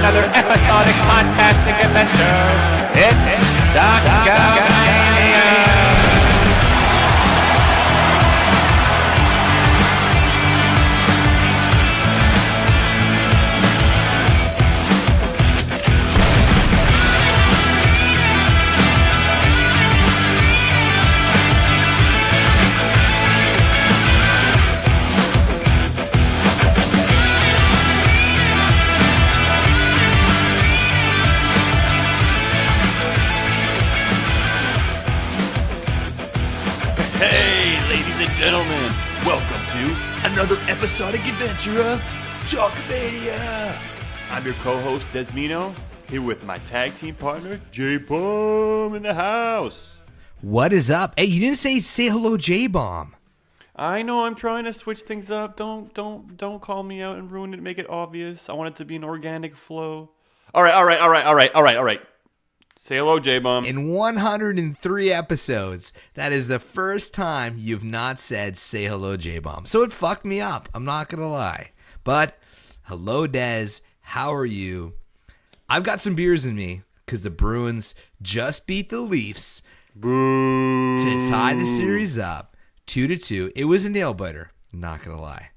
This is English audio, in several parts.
another episodic podcasting adventure. It's Talkamania. Gentlemen, welcome to another episodic adventure of Talkamania. I'm your co-host Desmino, here with my tag team partner J-Bomb in the house. What is up? Hey, you didn't say hello, J-Bomb. I know, I'm trying to switch things up. Don't call me out and ruin it. Make it obvious. I want it to be an organic flow. All right. Say hello, J-Bomb. In 103 episodes, that is the first time you've not said say hello, J-Bomb. So it fucked me up. I'm not going to lie. But hello, Des. How are you? I've got some beers in me because the Bruins just beat the Leafs to tie the series up 2-2. It was a nail biter. Not going to lie.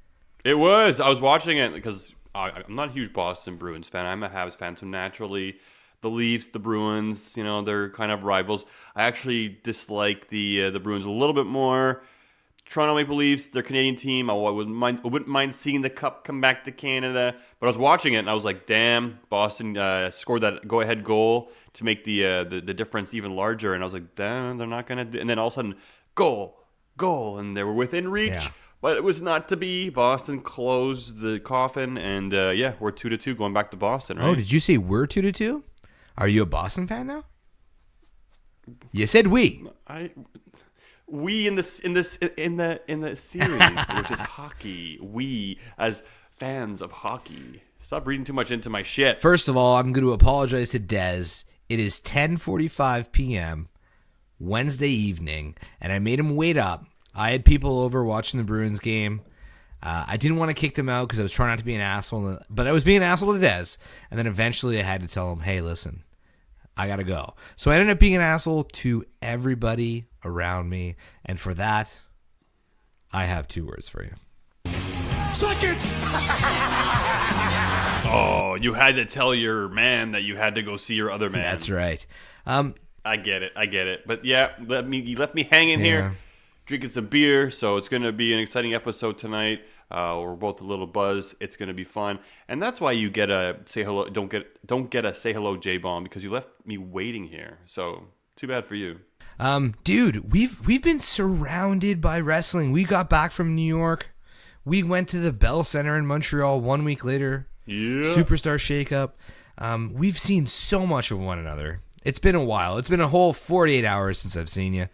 It was. I was watching it because I'm not a huge Boston Bruins fan. I'm a Habs fan, so naturally the Leafs, the Bruins, you know, they're kind of rivals. I actually dislike the Bruins a little bit more. Toronto Maple Leafs, their Canadian team. I wouldn't mind seeing the cup come back to Canada. But I was watching it and I was like, damn, Boston scored that go-ahead goal to make the difference even larger. And I was like, damn, they're not gonna do. And then all of a sudden, goal, and they were within reach. Yeah. But it was not to be. Boston closed the coffin, and we're 2-2 going back to Boston. Right? Oh, did you say we're 2-2? Are you a Boston fan now? You said we. We in the series, which is hockey. We as fans of hockey. Stop reading too much into my shit. First of all, I'm going to apologize to Des. It is 10:45 p.m. Wednesday evening, and I made him wait up. I had people over watching the Bruins game. I didn't want to kick them out because I was trying not to be an asshole, but I was being an asshole to Des. And then eventually I had to tell him, hey, listen, I got to go. So I ended up being an asshole to everybody around me. And for that, I have two words for you. Suck it! Oh, you had to tell your man that you had to go see your other man. That's right. I get it. But yeah, you left me hanging here, drinking some beer. So it's going to be an exciting episode tonight. We're both a little buzzed. It's going to be fun, and that's why you get a say hello. Don't get a say hello, J-Bomb, because you left me waiting here. So too bad for you. Dude, we've been surrounded by wrestling. We got back from New York. We went to the Bell Center in Montreal 1 week later. Yeah. Superstar Shake Up. We've seen so much of one another. It's been a while. It's been a whole 48 hours since I've seen you.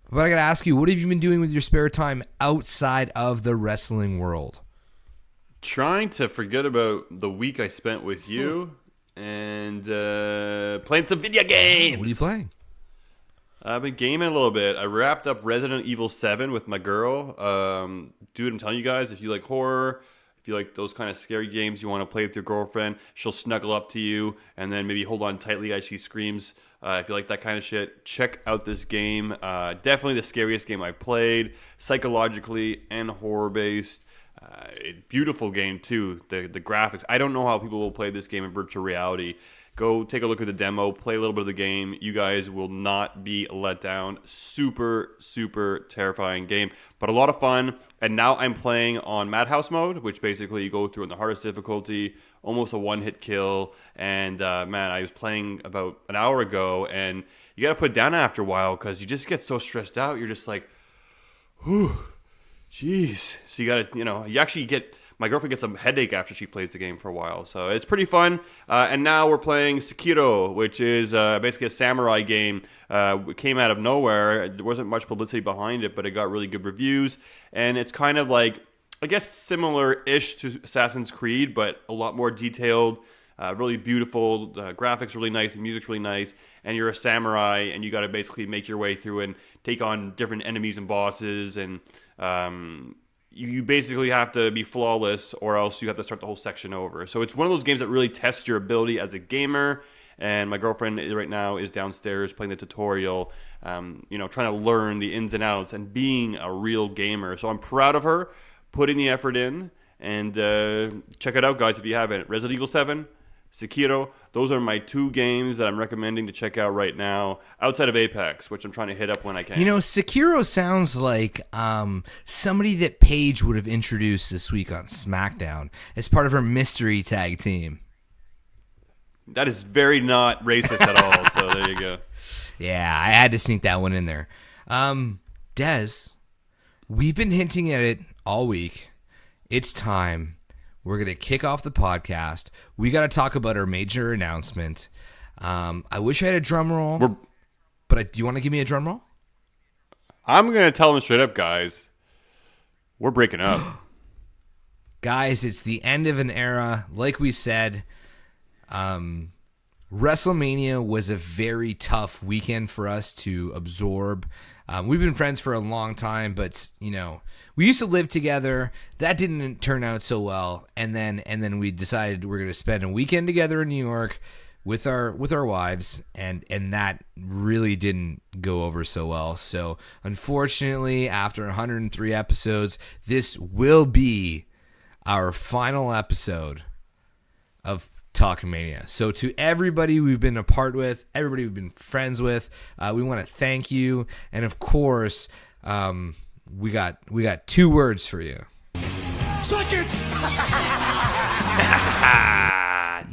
But I got to ask you, what have you been doing with your spare time outside of the wrestling world? Trying to forget about the week I spent with you and playing some video games. What are you playing? I've been gaming a little bit. I wrapped up Resident Evil 7 with my girl. Dude, I'm telling you guys, if you like horror, if you like those kind of scary games, you want to play with your girlfriend, she'll snuggle up to you and then maybe hold on tightly as she screams. If you like that kind of shit, check out this game. Definitely the scariest game I've played, psychologically and horror-based. Beautiful game, too. The graphics. I don't know how people will play this game in virtual reality. Go take a look at the demo, play a little bit of the game. You guys will not be let down. Super, super terrifying game, but a lot of fun. And now I'm playing on Madhouse mode, which basically you go through in the hardest difficulty, almost a one-hit kill. And man, I was playing about an hour ago, and you got to put it down after a while because you just get so stressed out. You're just like, whew, jeez. So you got to, you actually get... My girlfriend gets a headache after she plays the game for a while. So it's pretty fun. And now we're playing Sekiro, which is basically a samurai game. It came out of nowhere. There wasn't much publicity behind it, but it got really good reviews. And it's kind of like, I guess, similar-ish to Assassin's Creed, but a lot more detailed, really beautiful. The graphics really nice, the music's really nice. And you're a samurai, and you got to basically make your way through and take on different enemies and bosses. And you basically have to be flawless, or else you have to start the whole section over. So it's one of those games that really tests your ability as a gamer. And my girlfriend right now is downstairs playing the tutorial, trying to learn the ins and outs and being a real gamer. So I'm proud of her putting the effort in. And check it out, guys, if you haven't. Resident Evil 7, Sekiro, those are my 2 games that I'm recommending to check out right now, outside of Apex, which I'm trying to hit up when I can. Sekiro sounds like somebody that Paige would have introduced this week on SmackDown as part of her mystery tag team. That is very not racist at all, so there you go. Yeah, I had to sneak that one in there. Des, we've been hinting at it all week. It's time. We're going to kick off the podcast. We got to talk about our major announcement. I wish I had a drum roll, but do you want to give me a drum roll? I'm going to tell them straight up, guys. We're breaking up. Guys, it's the end of an era. Like we said, WrestleMania was a very tough weekend for us to absorb. We've been friends for a long time, but we used to live together. That didn't turn out so well, and then we decided we're going to spend a weekend together in New York with our wives, and that really didn't go over so well. So unfortunately, after 103 episodes, this will be our final episode of Talkamania. So to everybody we've been a part with, everybody we've been friends with, we want to thank you. And of course, we got 2 words for you. Suck it!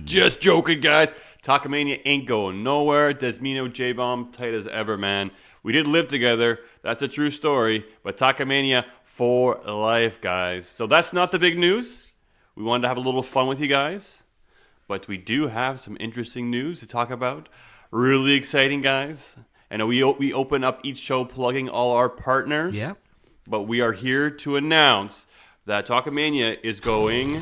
Just joking, guys. Talkamania ain't going nowhere. Desmino J-Bomb, tight as ever, man. We did live together. That's a true story. But Talkamania for life, guys. So that's not the big news. We wanted to have a little fun with you guys. But we do have some interesting news to talk about. Really exciting, guys. And we open up each show plugging all our partners. Yeah. But we are here to announce that Talkamania is going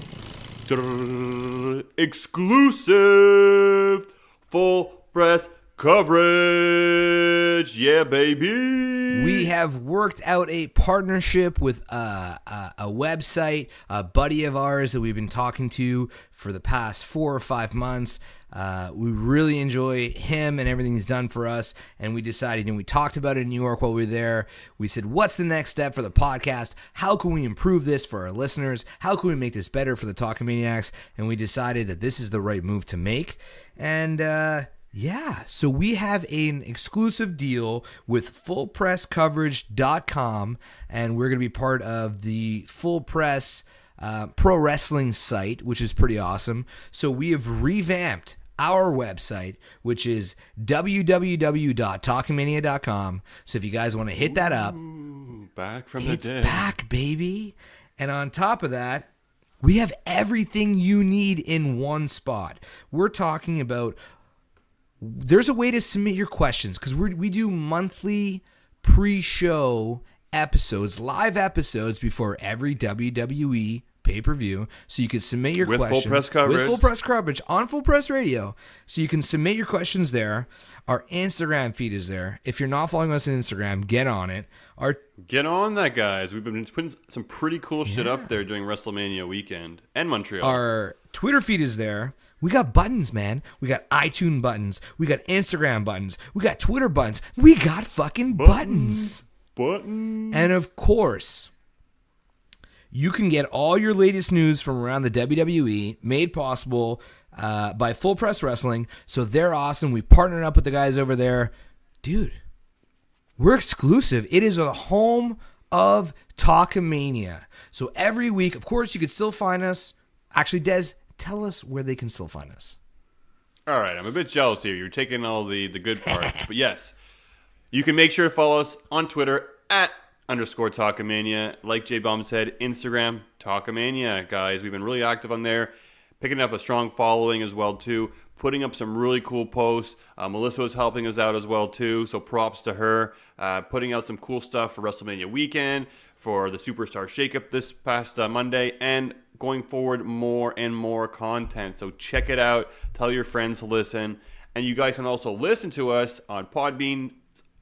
exclusive full press coverage. Yeah, baby. We have worked out a partnership with a website, a buddy of ours that we've been talking to for the past 4 or 5 months. We really enjoy him and everything he's done for us, and we decided, and we talked about it in New York while we were there. We said, what's the next step for the podcast? How can we improve this for our listeners? How can we make this better for the Talkamaniacs? And we decided that this is the right move to make. And so we have an exclusive deal with fullpresscoverage.com, and we're going to be part of the Full Press pro wrestling site, which is pretty awesome. So we have revamped our website, which is www.talkamania.com. So if you guys want to hit that up, back from the dead. It's back, baby. And on top of that, we have everything you need in one spot. We're talking about, there's a way to submit your questions, because we do monthly pre-show episodes, live episodes before every WWE pay-per-view, so you can submit your questions with full press coverage. With full press coverage on Full Press Radio, so you can submit your questions there. Our Instagram feed is there. If you're not following us on Instagram, get on it. Get on that, guys. We've been putting some pretty cool shit up there during WrestleMania weekend and Montreal. Our Twitter feed is there. We got buttons, man. We got iTunes buttons. We got Instagram buttons. We got Twitter buttons. We got fucking buttons. And of course, you can get all your latest news from around the WWE made possible by Full Press Wrestling. So they're awesome. We partnered up with the guys over there. Dude, we're exclusive. It is a home of Talkamania. So every week, of course, you can still find us. Actually, Des, tell us where they can still find us. All right, I'm a bit jealous here. You're taking all the good parts. But yes, you can make sure to follow us on Twitter @_Talkamania. Like J-Bomb said, Instagram, Talkamania. Guys, we've been really active on there. Picking up a strong following as well, too. Putting up some really cool posts. Melissa was helping us out as well, too. So props to her. Putting out some cool stuff for WrestleMania weekend, for the Superstar Shake Up this past Monday, and going forward, more and more content. So check it out. Tell your friends to listen. And you guys can also listen to us on Podbean,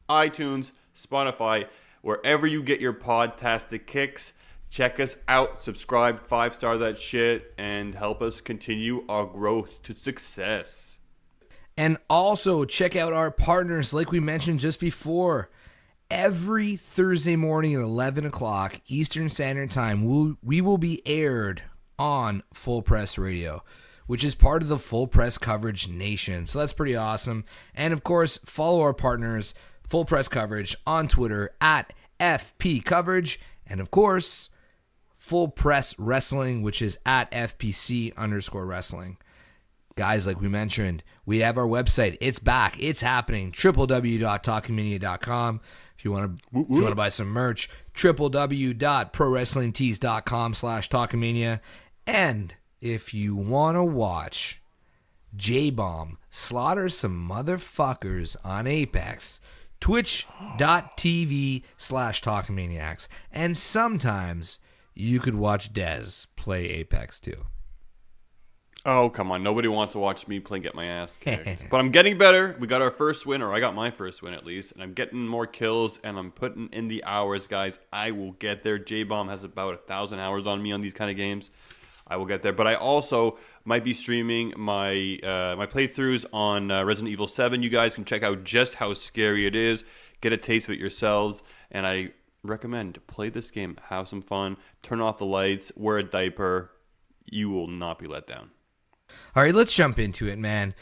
iTunes, Spotify, wherever you get your podtastic kicks. Check us out. Subscribe, 5-star that shit, and help us continue our growth to success. And also check out our partners, like we mentioned just before. Every Thursday morning at 11 o'clock Eastern Standard Time, we will be aired on Full Press Radio, which is part of the Full Press Coverage Nation. So that's pretty awesome. And of course, follow our partners, Full Press Coverage, on Twitter at FP Coverage. And of course, Full Press Wrestling, which is at FPC_wrestling. Guys, like we mentioned, we have our website. It's back. It's happening. www.talkamania.com. If you want to buy some merch, www.prowrestlingtees.com/Talkamania. And if you want to watch J-Bomb slaughter some motherfuckers on Apex, twitch.tv/Talkamaniacs. And sometimes you could watch Dez play Apex too. Oh, come on. Nobody wants to watch me play and get my ass kicked. But I'm getting better. We got our first win, or I got my first win at least, and I'm getting more kills, and I'm putting in the hours, guys. I will get there. J-Bomb has about 1,000 hours on me on these kind of games. I will get there. But I also might be streaming my my playthroughs on Resident Evil 7. You guys can check out just how scary it is. Get a taste of it yourselves. And I recommend play this game. Have some fun. Turn off the lights. Wear a diaper. You will not be let down. All right, let's jump into it, man.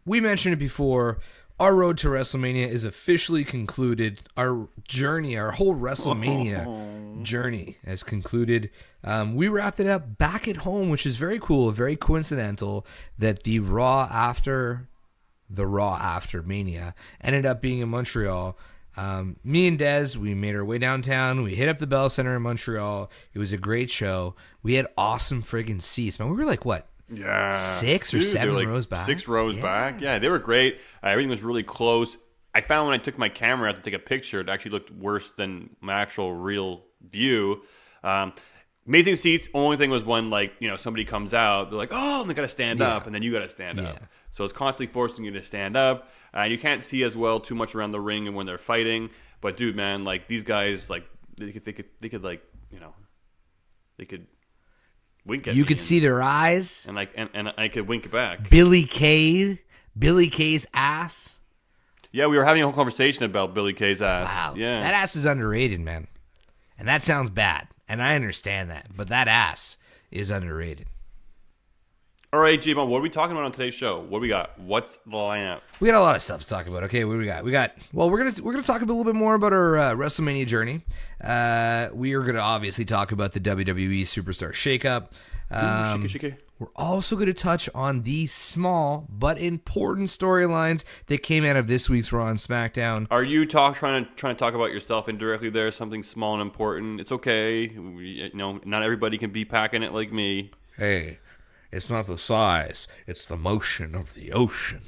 We mentioned it before. Our road to WrestleMania is officially concluded. Our journey, our whole WrestleMania journey has concluded. We wrapped it up back at home, which is very cool, very coincidental that the Raw after Mania ended up being in Montreal. Me and Dez, we made our way downtown. We hit up the Bell Center in Montreal. It was a great show. We had awesome friggin' seats, man. We were like, what? Yeah. 6 or 7 rows back? 6 rows back. Yeah, they were great. Everything was really close. I found when I took my camera out to take a picture, it actually looked worse than my actual real view. Amazing seats. Only thing was when, somebody comes out, they're like, oh, and they got to stand up, and then you got to stand up. So it's constantly forcing you to stand up. You can't see as well too much around the ring and when they're fighting. But dude, man, these guys, they could wink at me. You could see their eyes. And I could wink back. Billy Kay's ass. Yeah, we were having a whole conversation about Billy Kay's ass. Wow. Yeah. That ass is underrated, man. And that sounds bad. And I understand that. But that ass is underrated. All right, J-Bone, what are we talking about on today's show? What do we got? What's the lineup? We got a lot of stuff to talk about. Okay, what do we got? We're gonna talk a little bit more about our WrestleMania journey. We are gonna obviously talk about the WWE Superstar Shake Up. Shake. We're also going to touch on the small but important storylines that came out of this week's Raw and SmackDown. Are you trying to talk about yourself indirectly there? Something small and important? It's okay. Not everybody can be packing it like me. Hey, it's not the size; it's the motion of the ocean.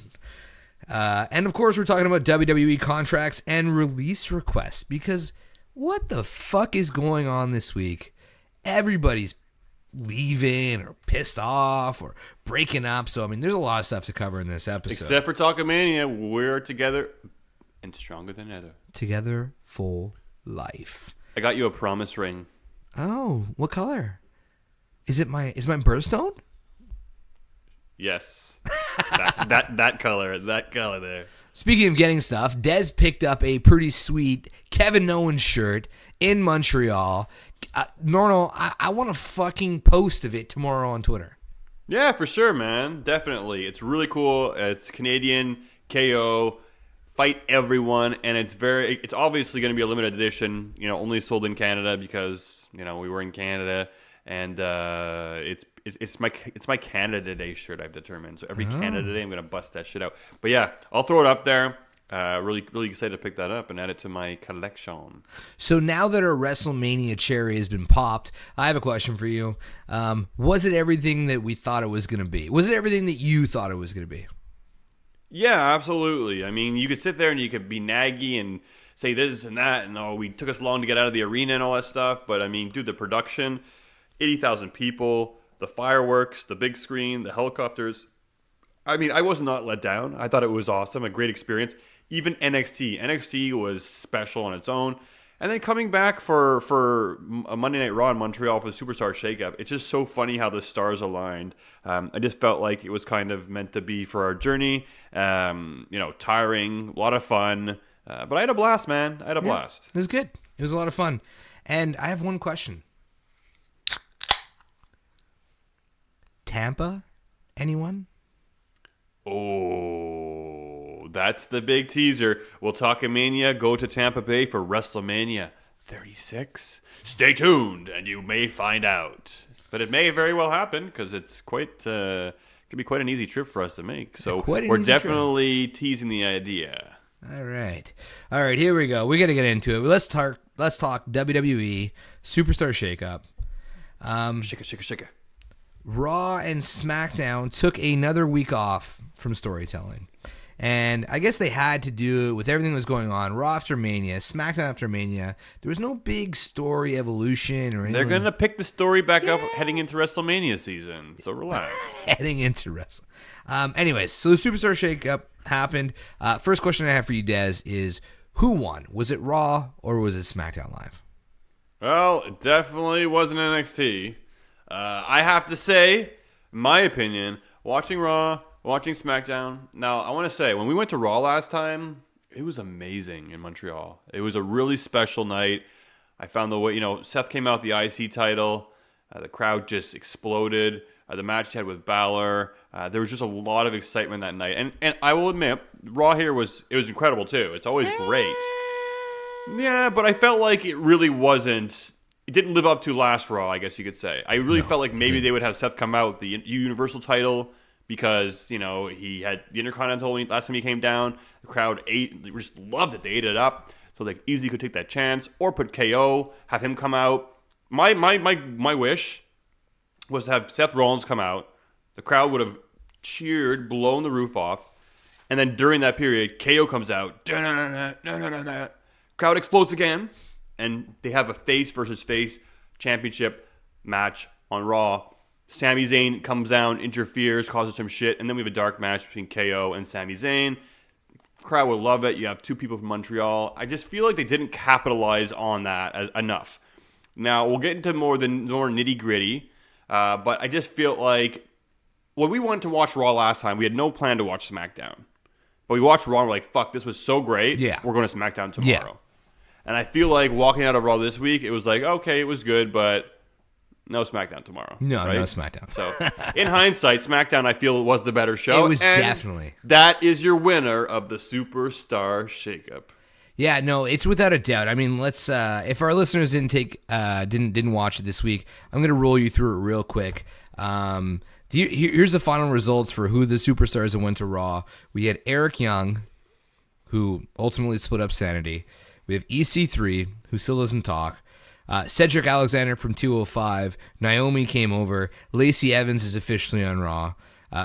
And of course, we're talking about WWE contracts and release requests, because what the fuck is going on this week? Everybody's leaving or pissed off or breaking up. So, there's a lot of stuff to cover in this episode. Except for Talkamania, we're together and stronger than ever. Together for life. I got you a promise ring. Oh, what color? Is my birthstone? Yes. that color there. Speaking of getting stuff, Dez picked up a pretty sweet Kevin Owens shirt in Montreal. Norno, I want a fucking post of it tomorrow on Twitter. Yeah, for sure, man. Definitely. It's really cool. It's Canadian KO, fight everyone, and it's obviously going to be a limited edition, only sold in Canada because, we were in Canada, and it's my Canada Day shirt, I've determined. So every Canada Day I'm going to bust that shit out. But yeah, I'll throw it up there. Really, really excited to pick that up and add it to my collection. So now that our WrestleMania cherry has been popped, I have a question for you. Was it everything that we thought it was going to be? Was it everything that you thought it was going to be? Yeah, absolutely. You could sit there and you could be naggy and say this and that, and we took us long to get out of the arena and all that stuff. But dude, the production, 80,000 people, the fireworks, the big screen, the helicopters. I was not let down. I thought it was awesome, a great experience. Even NXT was special on its own. And then coming back for a Monday Night Raw in Montreal for the Superstar Shake Up, it's just so funny how the stars aligned. I just felt like it was kind of meant to be for our journey. Tiring, a lot of fun. But I had a blast, man. I had a blast. It was good. It was a lot of fun. And I have one question. Tampa? Anyone? Oh, that's the big teaser. Will Talkamania go to Tampa Bay for WrestleMania 36? Stay tuned, and you may find out. But it may very well happen because it's could be quite an easy trip for us to make. So we're definitely teasing the idea. All right, here we go. We got to get into it. Let's talk WWE Superstar Shake Up. Shake it. Raw and SmackDown took another week off from storytelling. And I guess they had to do it with everything that was going on. Raw after Mania, SmackDown after Mania. There was no big story evolution or anything. They're going to pick the story back up heading into WrestleMania season. So relax. Heading into wrestling. Anyways, so the Superstar Shake-Up happened. First question I have for you, Des, is who won? Was it Raw or was it SmackDown Live? Well, it definitely wasn't NXT. I have to say, my opinion, watching Raw, watching SmackDown. Now, I want to say, when we went to Raw last time, it was amazing in Montreal. It was a really special night. I found the way, Seth came out with the IC title. The crowd just exploded. The match he had with Balor. There was just a lot of excitement that night. And I will admit, Raw here was incredible too. It's always great. Yeah, but I felt like it really wasn't. It didn't live up to last Raw, I guess you could say. I really felt like maybe they would have Seth come out with the Universal title because, he had the Intercontinental last time he came down. The crowd just loved it. They ate it up. So they easily could take that chance or put KO, have him come out. My wish was to have Seth Rollins come out. The crowd would have cheered, blown the roof off. And then during that period, KO comes out. Crowd explodes again. And they have a face versus face championship match on Raw. Sami Zayn comes down, interferes, causes some shit, and then we have a dark match between KO and Sami Zayn. Crowd would love it. You have two people from Montreal. I just feel like they didn't capitalize on that enough. Now, we'll get into more nitty-gritty, but I just feel like when we wanted to watch Raw last time, we had no plan to watch SmackDown. But we watched Raw and we're like, fuck, this was so great. Yeah. We're going to SmackDown tomorrow. Yeah. And I feel like walking out of Raw this week, it was like, okay, it was good, but no SmackDown tomorrow. No, right? no SmackDown. So, in hindsight, SmackDown, I feel, was the better show. It was and definitely. That is your winner of the Superstar Shake Up. Yeah, no, it's without a doubt. I mean, let's if our listeners didn't watch it this week, I'm going to roll you through it real quick. Here's the final results for who the superstars that went to Raw. We had Eric Young, who ultimately split up Sanity. We have EC3, who still doesn't talk. Cedric Alexander from 205. Naomi came over. Lacey Evans is officially on Raw.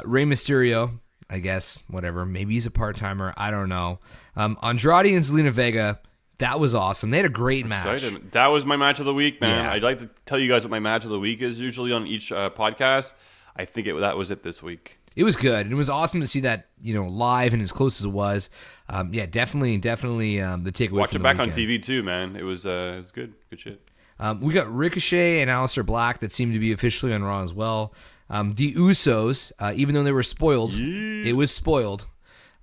Rey Mysterio, I guess, whatever. Maybe he's a part-timer. I don't know. Andrade and Zelina Vega, that was awesome. They had a great match. Excited. That was my match of the week, man. Yeah. I'd like to tell you guys what my match of the week is usually on each podcast. I think that was it this week. It was good. And it was awesome to see that, live and as close as it was. Definitely the takeaway. Watch from it the back weekend. on TV too, man. It was good. Good shit. We got Ricochet and Aleister Black that seemed to be officially on Raw as well. The Usos, even though they were spoiled, it was spoiled.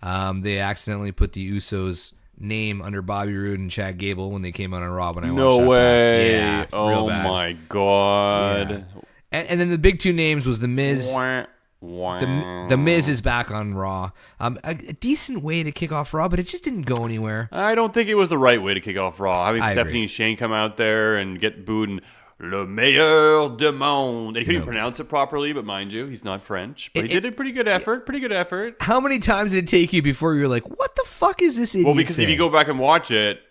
They accidentally put the Usos name under Bobby Roode and Chad Gable when they came out on Raw. When I watched No that way. Yeah, real Oh bad. my god. Yeah. And then the big two names was The Miz. The Miz is back on Raw. A decent way to kick off Raw, but it just didn't go anywhere. I don't think it was the right way to kick off Raw. Having I Stephanie agree. and Shane come out there and get booed and Le Meilleur du Monde. And he couldn't pronounce it properly, but mind you, he's not French. But he did a pretty good effort. How many times did it take you before you were like, what the fuck is this idiot Well, because saying? if you go back and watch it,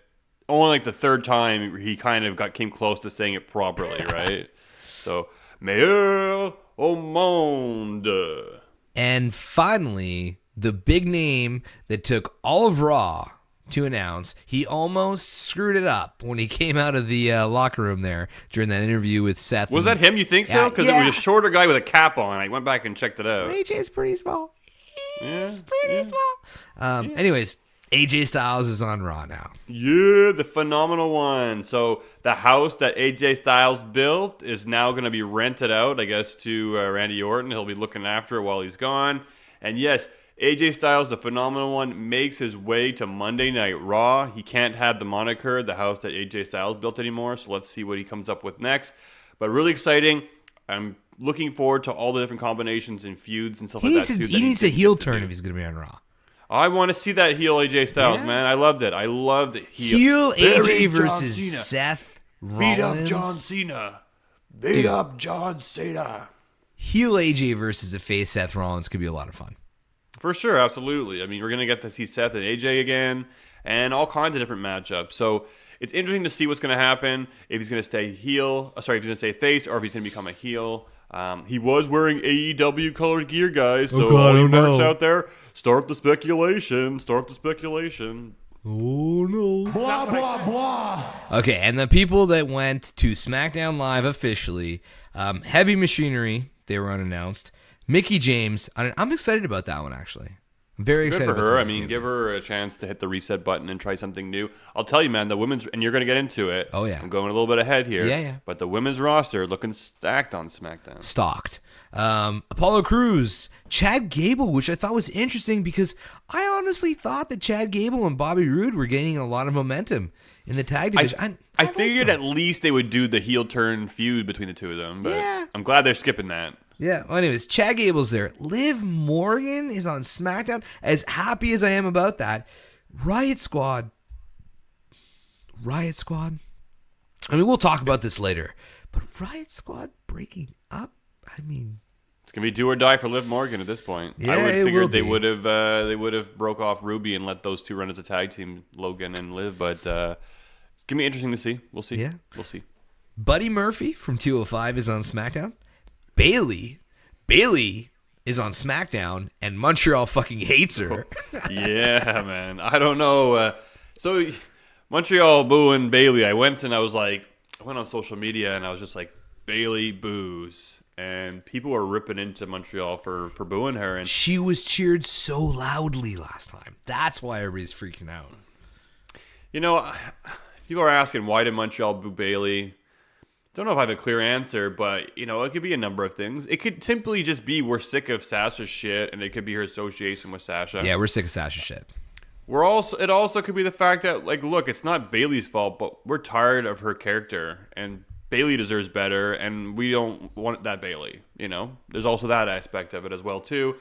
only like the third time he kind of came close to saying it properly, right? So, Meilleur au monde. And finally, the big name that took all of Raw to announce, he almost screwed it up when he came out of the locker room there during that interview with Seth. Was that him, you think so? Yeah, Because it was a shorter guy with a cap on. I went back and checked it out. AJ's pretty small. Yeah, He's pretty small. Anyways, AJ Styles is on Raw now. Yeah, the phenomenal one. So the house that AJ Styles built is now going to be rented out, I guess, to Randy Orton. He'll be looking after it while he's gone. And yes, AJ Styles, the phenomenal one, makes his way to Monday Night Raw. He can't have the moniker, the house that AJ Styles built anymore. So let's see what he comes up with next. But really exciting. I'm looking forward to all the different combinations and feuds and stuff like that, too. He needs a heel turn if he's going to be on Raw. I want to see that heel AJ Styles, man. I loved it. I loved it. Heel AJ Bury versus John Cena. Seth Rollins. Beat up John Cena. Beat up John Cena. Heel AJ versus a face Seth Rollins could be a lot of fun. For sure, absolutely. I mean, we're going to get to see Seth and AJ again and all kinds of different matchups. So it's interesting to see what's going to happen, if he's going to stay heel, if he's going to stay face, or if he's going to become a heel. He was wearing AEW colored gear, guys. So all you marks out there, start the speculation. Start the speculation. Oh, no. Blah, blah, blah. Okay, and the people that went to SmackDown Live officially, Heavy Machinery, they were unannounced. Mickey James, I'm excited about that one, actually. I'm very excited Good for about her. that I mean, give her a chance to hit the reset button and try something new. I'll tell you, man, the women's, and you're going to get into it. Oh, yeah. I'm going a little bit ahead here. Yeah. But the women's roster looking stacked on SmackDown. Stocked. Apollo Crews, Chad Gable, which I thought was interesting because I honestly thought that Chad Gable and Bobby Roode were gaining a lot of momentum in the tag division. I figured at least they would do the heel turn feud between the two of them, but Yeah. I'm glad they're skipping that. Yeah. Well, anyways, Chad Gable's there. Liv Morgan is on SmackDown. As happy as I am about that, Riot Squad. I mean, we'll talk about this later, but Riot Squad breaking up. I mean, It's gonna be do or die for Liv Morgan at this point. Yeah, I would it figure will they be. would have broke off Ruby and let those two run as a tag team, Logan and Liv. But it's gonna be interesting to see. We'll see. Yeah. We'll see. Buddy Murphy from 205 is on SmackDown. Bailey is on SmackDown, and Montreal fucking hates her. Yeah, man. I don't know. So Montreal booing Bailey. I went on social media and I was just like, Bailey boos. And people were ripping into Montreal for booing her. And She was cheered so loudly last time. That's why everybody's freaking out. you know, people are asking, why did Montreal boo Bailey? Don't know if I have a clear answer, but you know, it could be a number of things. It could simply just be we're sick of Sasha's shit, and it could be her association with Sasha. Yeah, we're sick of Sasha shit. It also could be the fact that, like, look, it's not Bailey's fault, but we're tired of her character, and Bailey deserves better, and we don't want that Bailey. You know, there's also that aspect of it as well too.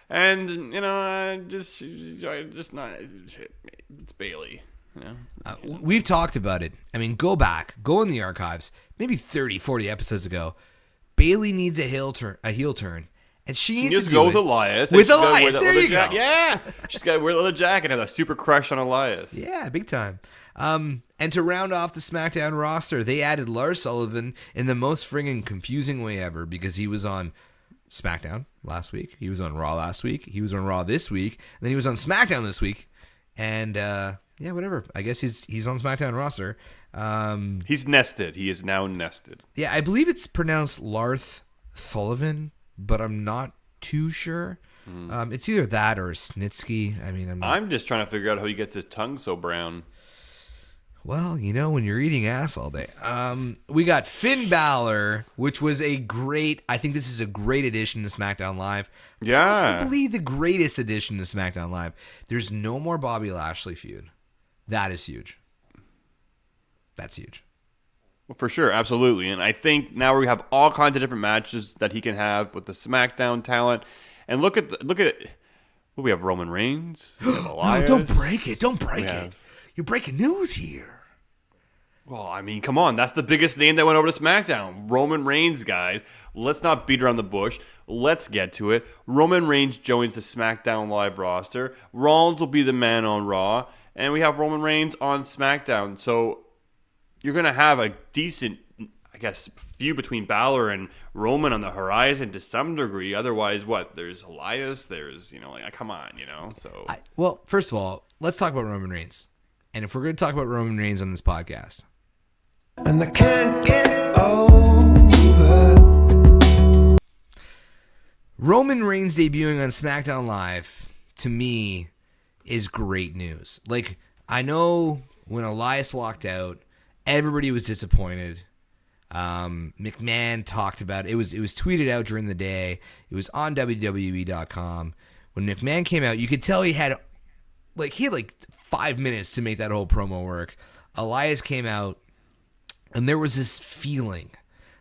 And you know, just not. It's Bailey. You know? We've talked about it. I mean, go in the archives, maybe 30, 40 episodes ago. Bailey needs a heel turn, and she needs to go do with it Elias. With And she's gotta wear Elias, that there leather you go. Yeah, she's got to wear the leather jacket and have a super crush on Elias. Yeah, big time. And to round off the SmackDown roster, they added Lars Sullivan in the most friggin' confusing way ever because he was on SmackDown last week. He was on Raw last week. He was on Raw this week. And then he was on SmackDown this week. And yeah, whatever. I guess he's on SmackDown roster. He's nested. He is now nested. Yeah, I believe it's pronounced Larth Sullivan, but I'm not too sure. It's either that or Snitsky. I mean, I'm just trying to figure out how he gets his tongue so brown. Well, you know, when you're eating ass all day. We got Finn Balor, which was I think this is a great addition to SmackDown Live. Yeah. Possibly the greatest addition to SmackDown Live. There's no more Bobby Lashley feud. That is huge. That's huge. Well, for sure, absolutely. And I think now we have all kinds of different matches that he can have with the SmackDown talent. And look at it. Well, we have Roman Reigns. We have Elias. No, don't break it. Don't break We it. have- You're breaking news here. Well, I mean, come on. That's the biggest name that went over to SmackDown. Roman Reigns, guys. Let's not beat around the bush. Let's get to it. Roman Reigns joins the SmackDown Live roster. Rollins will be the man on Raw. And we have Roman Reigns on SmackDown. So you're going to have a decent, I guess, feud between Balor and Roman on the horizon to some degree. Otherwise, what? There's Elias. There's, come on, So Well, first of all, let's talk about Roman Reigns. And if we're going to talk about Roman Reigns on this podcast, And I can't get over. Roman Reigns debuting on SmackDown Live, to me, is great news. Like, I know when Elias walked out, everybody was disappointed. McMahon talked about it. It was tweeted out during the day. It was on WWE.com. When McMahon came out, you could tell he had like 5 minutes to make that whole promo work. Elias came out, and there was this feeling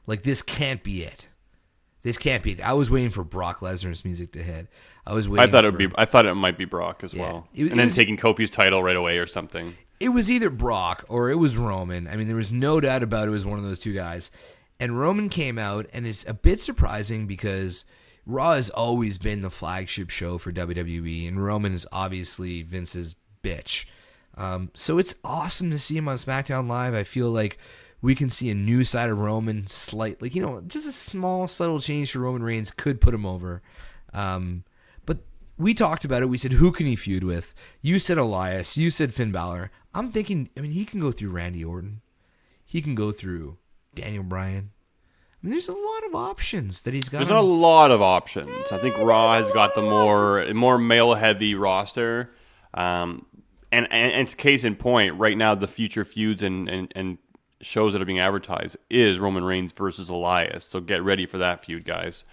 like this can't be it. This can't be it. I was waiting for Brock Lesnar's music to hit. I thought it might be Brock as well, and then taking Kofi's title right away or something. It was either Brock or it was Roman. I mean, there was no doubt about it was one of those two guys. And Roman came out, and it's a bit surprising because Raw has always been the flagship show for WWE, and Roman is obviously Vince's bitch. So it's awesome to see him on SmackDown Live. I feel like we can see a new side of Roman, slightly, just a small, subtle change to Roman Reigns could put him over. But we talked about it. We said, who can he feud with? You said Elias. You said Finn Balor. I'm thinking, he can go through Randy Orton. He can go through Daniel Bryan. There's a lot of options that he's got. There's a lot of options. I think Raw has got the more male-heavy roster. And case in point, right now the future feuds and shows that are being advertised is Roman Reigns versus Elias. So get ready for that feud, guys.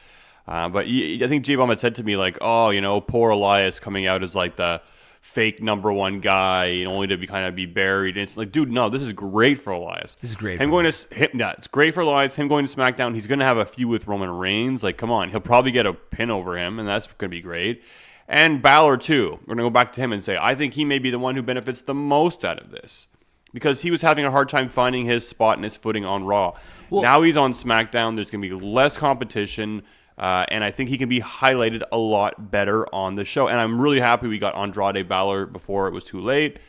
But I think J-Bomb had said to me, like, poor Elias coming out as like the fake number one guy, only to be buried. And it's like, dude, no, this is great for Elias. This is great. It's great for Elias. Him going to SmackDown, he's going to have a feud with Roman Reigns. Like, come on, he'll probably get a pin over him, and that's going to be great. And Balor too. We're going to go back to him and say, I think he may be the one who benefits the most out of this, because he was having a hard time finding his spot and his footing on Raw. Well, now he's on SmackDown. There's going to be less competition. And I think he can be highlighted a lot better on the show. And I'm really happy we got Andrade Balor before it was too late.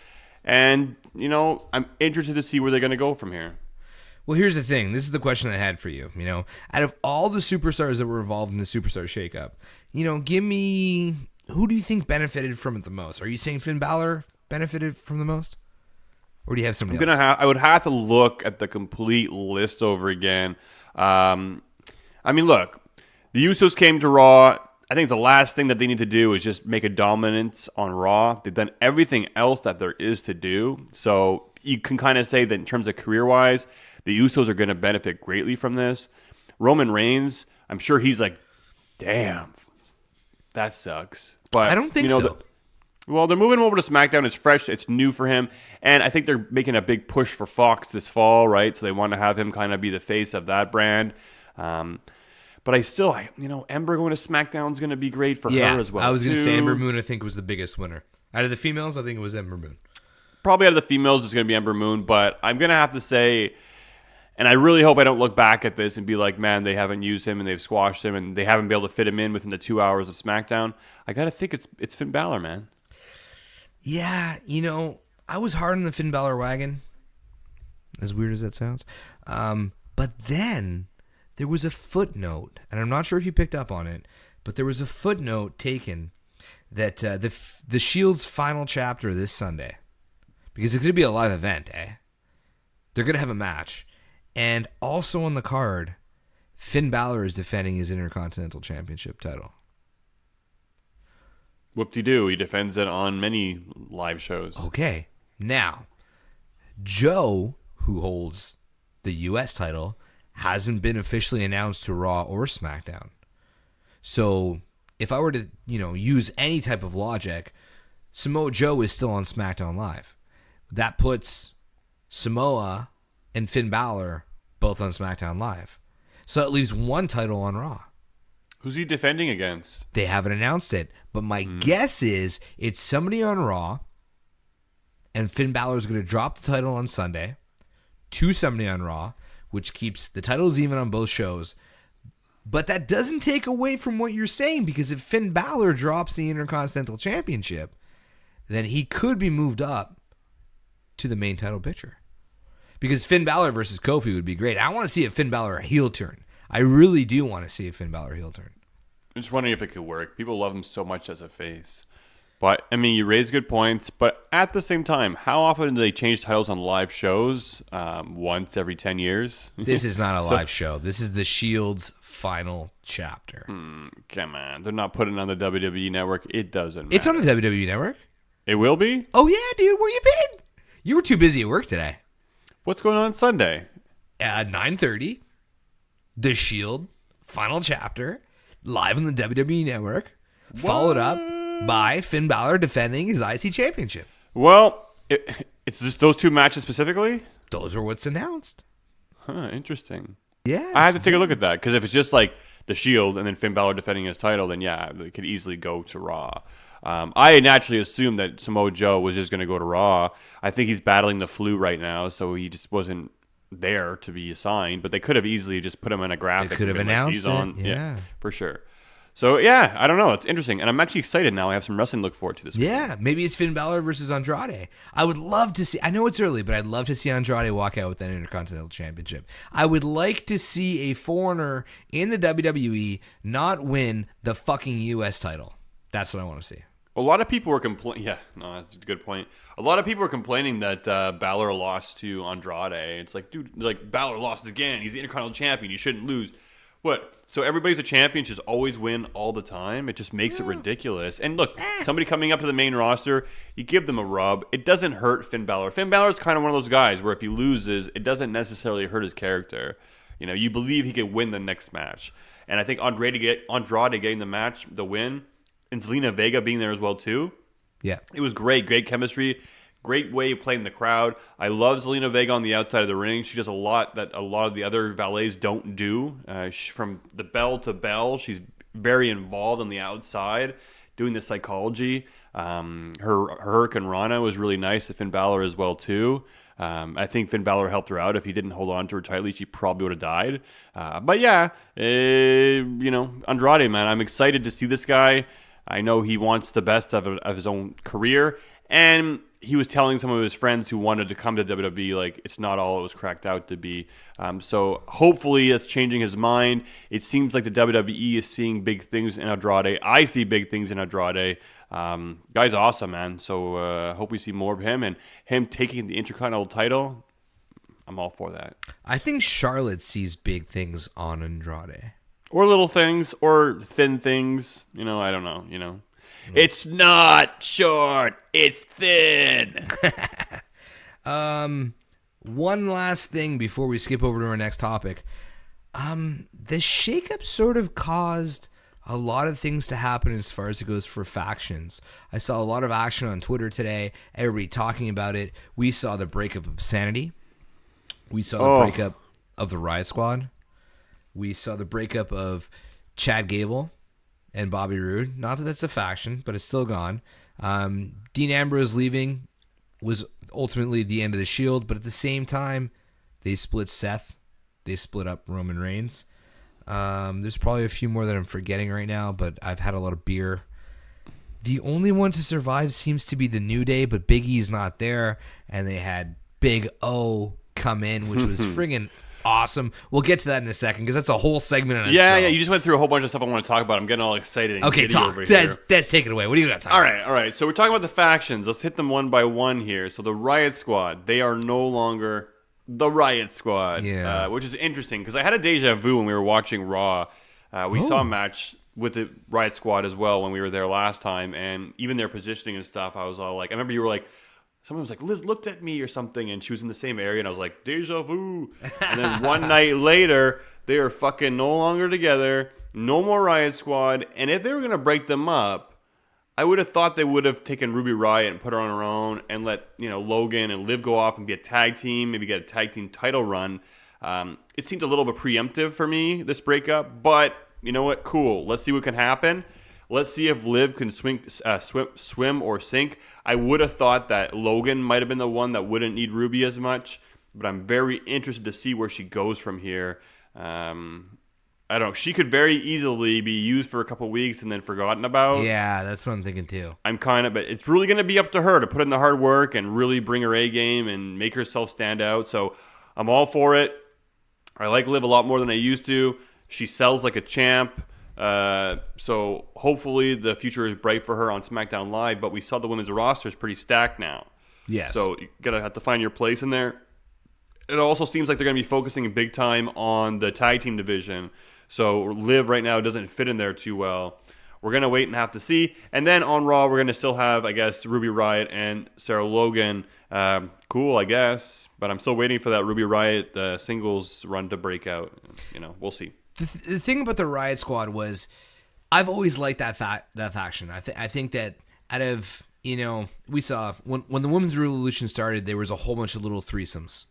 And, I'm interested to see where they're going to go from here. Well, here's the thing. This is the question I had for you. Out of all the superstars that were involved in the Superstar Shake Up, give me, who do you think benefited from it the most? Are you saying Finn Balor benefited from the most? Or do you have somebody else? I would have to look at the complete list over again. Look. The Usos came to Raw. I think the last thing that they need to do is just make a dominance on Raw. They've done everything else that there is to do. So you can kind of say that in terms of career-wise, the Usos are going to benefit greatly from this. Roman Reigns, I'm sure he's like, damn, that sucks. But I don't think so. Well, they're moving him over to SmackDown. It's fresh. It's new for him. And I think they're making a big push for Fox this fall, right? So they want to have him kind of be the face of that brand. But Ember going to SmackDown is going to be great for her as well. I was going to say Ember Moon, I think, was the biggest winner. Out of the females, I think it was Ember Moon. Probably out of the females, it's going to be Ember Moon. But I'm going to have to say, and I really hope I don't look back at this and be like, man, they haven't used him and they've squashed him and they haven't been able to fit him in within the 2 hours of SmackDown. I got to think it's Finn Balor, man. Yeah, I was hard on the Finn Balor wagon, as weird as that sounds. But then there was a footnote, and I'm not sure if you picked up on it, but there was a footnote taken that the Shield's final chapter this Sunday, because it's going to be a live event, they're going to have a match. And also on the card, Finn Balor is defending his Intercontinental Championship title. Whoop-de-doo, he defends it on many live shows. Okay, now, Joe, who holds the U.S. title, hasn't been officially announced to Raw or SmackDown. So if I were to, use any type of logic, Samoa Joe is still on SmackDown Live. That puts Samoa and Finn Balor both on SmackDown Live. So that leaves one title on Raw. Who's he defending against? They haven't announced it, but my guess is it's somebody on Raw, and Finn Balor is going to drop the title on Sunday to somebody on Raw, which keeps the titles even on both shows. But that doesn't take away from what you're saying, because if Finn Balor drops the Intercontinental Championship, then he could be moved up to the main title picture. Because Finn Balor versus Kofi would be great. I want to see a Finn Balor heel turn. I really do want to see a Finn Balor heel turn. I'm just wondering if it could work. People love him so much as a face. But, you raise good points. But at the same time, how often do they change titles on live shows? Once every 10 years? This is not a live show. This is the Shield's final chapter. Come on. They're not putting it on the WWE Network. It doesn't matter. It's on the WWE Network. It will be? Oh, yeah, dude. Where you been? You were too busy at work today. What's going on Sunday? At 9:30, The Shield, final chapter, live on the WWE Network, followed up by Finn Balor defending his IC Championship. Well, it's just those two matches specifically? Those are what's announced. Huh, interesting. Yeah. I have to take a look at that, because if it's just like The Shield and then Finn Balor defending his title, then yeah, it could easily go to Raw. I naturally assumed that Samoa Joe was just going to go to Raw. I think he's battling the flu right now, so he just wasn't there to be assigned. But they could have easily just put him in a graphic. They could have and been announced like, he's on. it. Yeah, for sure. So yeah, I don't know. It's interesting, and I'm actually excited now. I have some wrestling to look forward to this week. Yeah, maybe it's Finn Balor versus Andrade. I would love to see. I know it's early, but I'd love to see Andrade walk out with that Intercontinental Championship. I would like to see a foreigner in the WWE not win the fucking U.S. title. That's what I want to see. A lot of people were complaining. Yeah, no, that's a good point. A lot of people were complaining that Balor lost to Andrade. It's like, dude, like Balor lost again. He's the Intercontinental Champion. You shouldn't lose. What? So everybody's a champion, just always win all the time? It just makes it ridiculous. And look, somebody coming up to the main roster, you give them a rub. It doesn't hurt Finn Balor. Finn Balor's kind of one of those guys where if he loses, it doesn't necessarily hurt his character. You know, you believe he could win the next match. And I think Andrade getting the win, and Zelina Vega being there as well too. Yeah. It was great chemistry. Great way of playing the crowd. I love Zelina Vega on the outside of the ring. She does a lot that a lot of the other valets don't do. From the bell to bell, she's very involved on the outside, doing the psychology. Her Hurricane Rana was really nice to Finn Balor as well too. I think Finn Balor helped her out. If he didn't hold on to her tightly, she probably would have died. But yeah, Andrade, man, I'm excited to see this guy. I know he wants the best of his own career, and he was telling some of his friends who wanted to come to WWE, like, it's not all it was cracked out to be. So hopefully it's changing his mind. It seems like the WWE is seeing big things in Andrade. I see big things in Andrade. Guy's awesome, man. So hope we see more of him. And him taking the Intercontinental title, I'm all for that. I think Charlotte sees big things on Andrade. Or little things, or thin things. I don't know, It's not short, it's thin. One last thing before we skip over to our next topic. The shakeup sort of caused a lot of things to happen as far as it goes for factions. I saw a lot of action on Twitter today, everybody talking about it. We saw the breakup of Sanity. We saw the breakup of the Riot Squad. We saw the breakup of Chad Gable and Bobby Roode. Not that that's a faction, but it's still gone. Dean Ambrose leaving was ultimately the end of the Shield, but at the same time, they split Seth. They split up Roman Reigns. There's probably a few more that I'm forgetting right now, but I've had a lot of beer. The only one to survive seems to be the New Day, but Big E's not there, and they had Big O come in, which was friggin' awesome. We'll get to that in a second because that's a whole segment in itself. Yeah. You just went through a whole bunch of stuff I want to talk about. I'm getting all excited. And Okay, talk. over here. Des, take it away. What do you got to talk All about? right. So we're talking about the factions. Let's hit them one by one here. So the Riot Squad, they are no longer the Riot Squad, which is interesting because I had a deja vu when we were watching Raw. We saw a match with the Riot Squad as well when we were there last time, and even their positioning and stuff. I was all like, I remember you were like, someone was like, Liz looked at me or something, and she was in the same area, and I was like, deja vu. And then one night later, they are fucking no longer together, no more Riot Squad, and if they were going to break them up, I would have thought they would have taken Ruby Riott and put her on her own and let Logan and Liv go off and be a tag team, maybe get a tag team title run. It seemed a little bit preemptive for me, this breakup, but you know what? Cool. Let's see what can happen. Let's see if Liv can swim or sink. I would have thought that Logan might have been the one that wouldn't need Ruby as much, but I'm very interested to see where she goes from here. I don't know. She could very easily be used for a couple weeks and then forgotten about. Yeah, that's what I'm thinking too. But it's really going to be up to her to put in the hard work and really bring her A game and make herself stand out. So I'm all for it. I like Liv a lot more than I used to. She sells like a champ. So hopefully the future is bright for her on SmackDown Live, but we saw the women's roster is pretty stacked now. Yes. So you gotta have to find your place in there. It also seems like they're gonna be focusing big time on the tag team division. So Liv right now doesn't fit in there too well. we're going to wait and have to see. And then on Raw, we're going to still have, I guess, Ruby Riott and Sarah Logan. Cool, I guess. But I'm still waiting for that Ruby Riott singles run to break out. We'll see. The thing about the Riot Squad was I've always liked that faction. I think that out of, we saw when the Women's Revolution started, there was a whole bunch of little threesomes.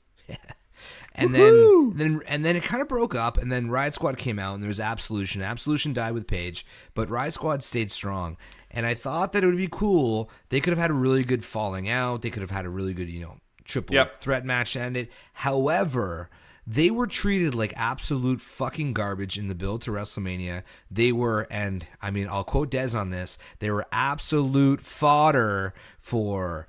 And then it kind of broke up, and then Riot Squad came out, and there was Absolution. Absolution died with Paige, but Riot Squad stayed strong. And I thought that it would be cool. They could have had a really good falling out. They could have had a really good, triple threat match to end it. However, they were treated like absolute fucking garbage in the build to WrestleMania. They were, and I mean, I'll quote Dez on this, they were absolute fodder for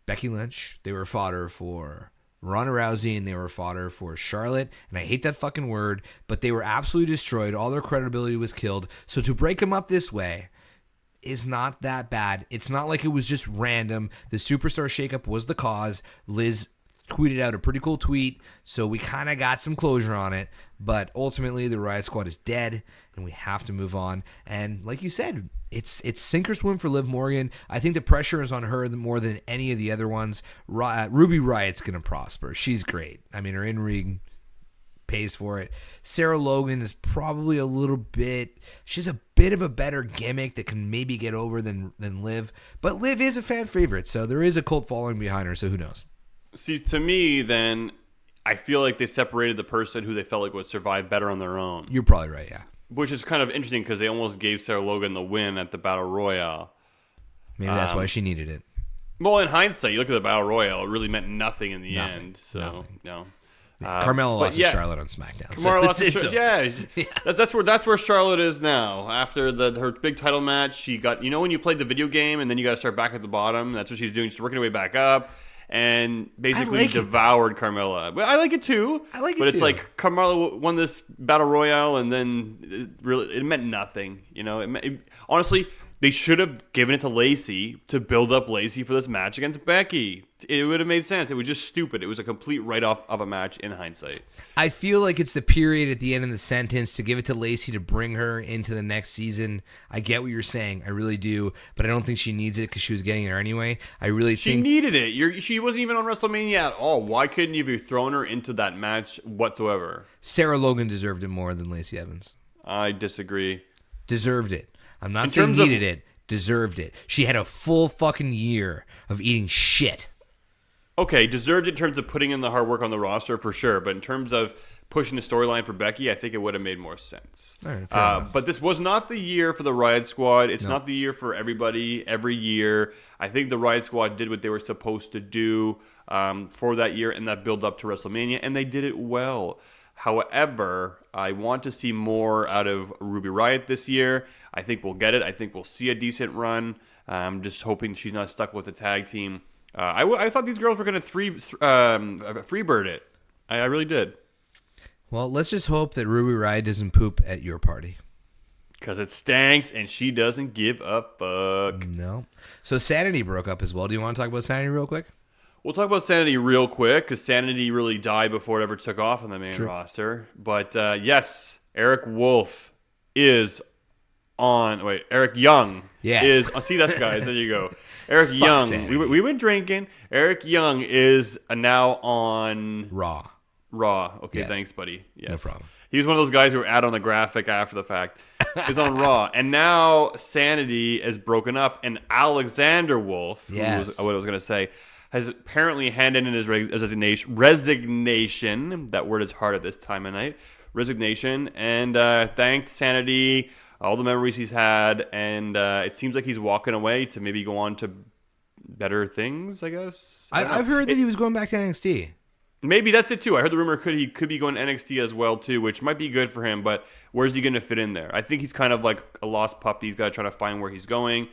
Becky Lynch. They were fodder for Ronda Rousey, and they were fodder for Charlotte, and I hate that fucking word, but they were absolutely destroyed. All their credibility was killed. So to break them up this way is not that bad. It's not like it was just random. The Superstar Shake Up was the cause. Liz tweeted out a pretty cool tweet, so we kind of got some closure on it, but ultimately the Riot Squad is dead, and we have to move on. And like you said, it's sink or swim for Liv Morgan. I think the pressure is on her more than any of the other ones. Ruby Riott's going to prosper. She's great. I mean, her in-ring pays for it. Sarah Logan is probably a little bit, she's a bit of a better gimmick that can maybe get over than Liv, but Liv is a fan favorite, so there is a cult following behind her, so who knows? See, to me, then, I feel like they separated the person who they felt like would survive better on their own. You're probably right, yeah. Which is kind of interesting because they almost gave Sarah Logan the win at the Battle Royale. Maybe that's why she needed it. Well, in hindsight, you look at the Battle Royale, it really meant nothing in the end. So, nothing. no. Carmella lost to Charlotte on SmackDown. Carmella lost to Charlotte. Yeah. That's where Charlotte is now. After her big title match, she got, when you played the video game and then you got to start back at the bottom, that's what she's doing. She's working her way back up. And basically devoured Carmella. But I like it too. But it's like Carmella won this Battle Royale, and then it meant nothing. Honestly, they should have given it to Lacey to build up Lacey for this match against Becky. It would have made sense. It was just stupid. It was a complete write-off of a match in hindsight. I feel like it's the period at the end of the sentence to give it to Lacey to bring her into the next season. I get what you're saying. I really do. But I don't think she needs it because she was getting there anyway. I really think... She needed it. She wasn't even on WrestleMania at all. Why couldn't you have thrown her into that match whatsoever? Sarah Logan deserved it more than Lacey Evans. I disagree. Deserved it. I'm not saying needed it. Deserved it. She had a full fucking year of eating shit. Okay, deserved it in terms of putting in the hard work on the roster for sure, but in terms of pushing the storyline for Becky, I think it would have made more sense. All right, but this was not the year for the Riot Squad. It's not the year for everybody every year. I think the Riot Squad did what they were supposed to do for that year and that build up to WrestleMania, and they did it well. However, I want to see more out of Ruby Riott this year. I think we'll get it. I think we'll see a decent run. I'm just hoping she's not stuck with the tag team. I thought these girls were going to freebird it. I really did. Well, let's just hope that Ruby Riott doesn't poop at your party. Because it stinks and she doesn't give a fuck. No. So Sanity broke up as well. Do you want to talk about Sanity real quick? We'll talk about Sanity real quick because Sanity really died before it ever took off on the main roster. But yes, Eric Wolf is on. Wait, Eric Young is. Oh, see, that's guys. There you go. Eric Young. We went drinking. Eric Young is now on Raw. Okay, yes. Thanks, buddy. Yes. No problem. He was one of those guys who were add on the graphic after the fact. He's on Raw. And now Sanity is broken up, and Alexander Wolf, who was what I was going to say, has apparently handed in his resignation. That word is hard at this time of night. Resignation. And thanked Sanity, all the memories he's had. And it seems like he's walking away to maybe go on to better things, I guess. I've heard that he was going back to NXT. Maybe that's it too. I heard the rumor he could be going to NXT as well too, which might be good for him, but where's he going to fit in there? I think he's kind of like a lost puppy. He's got to try to find where he's going.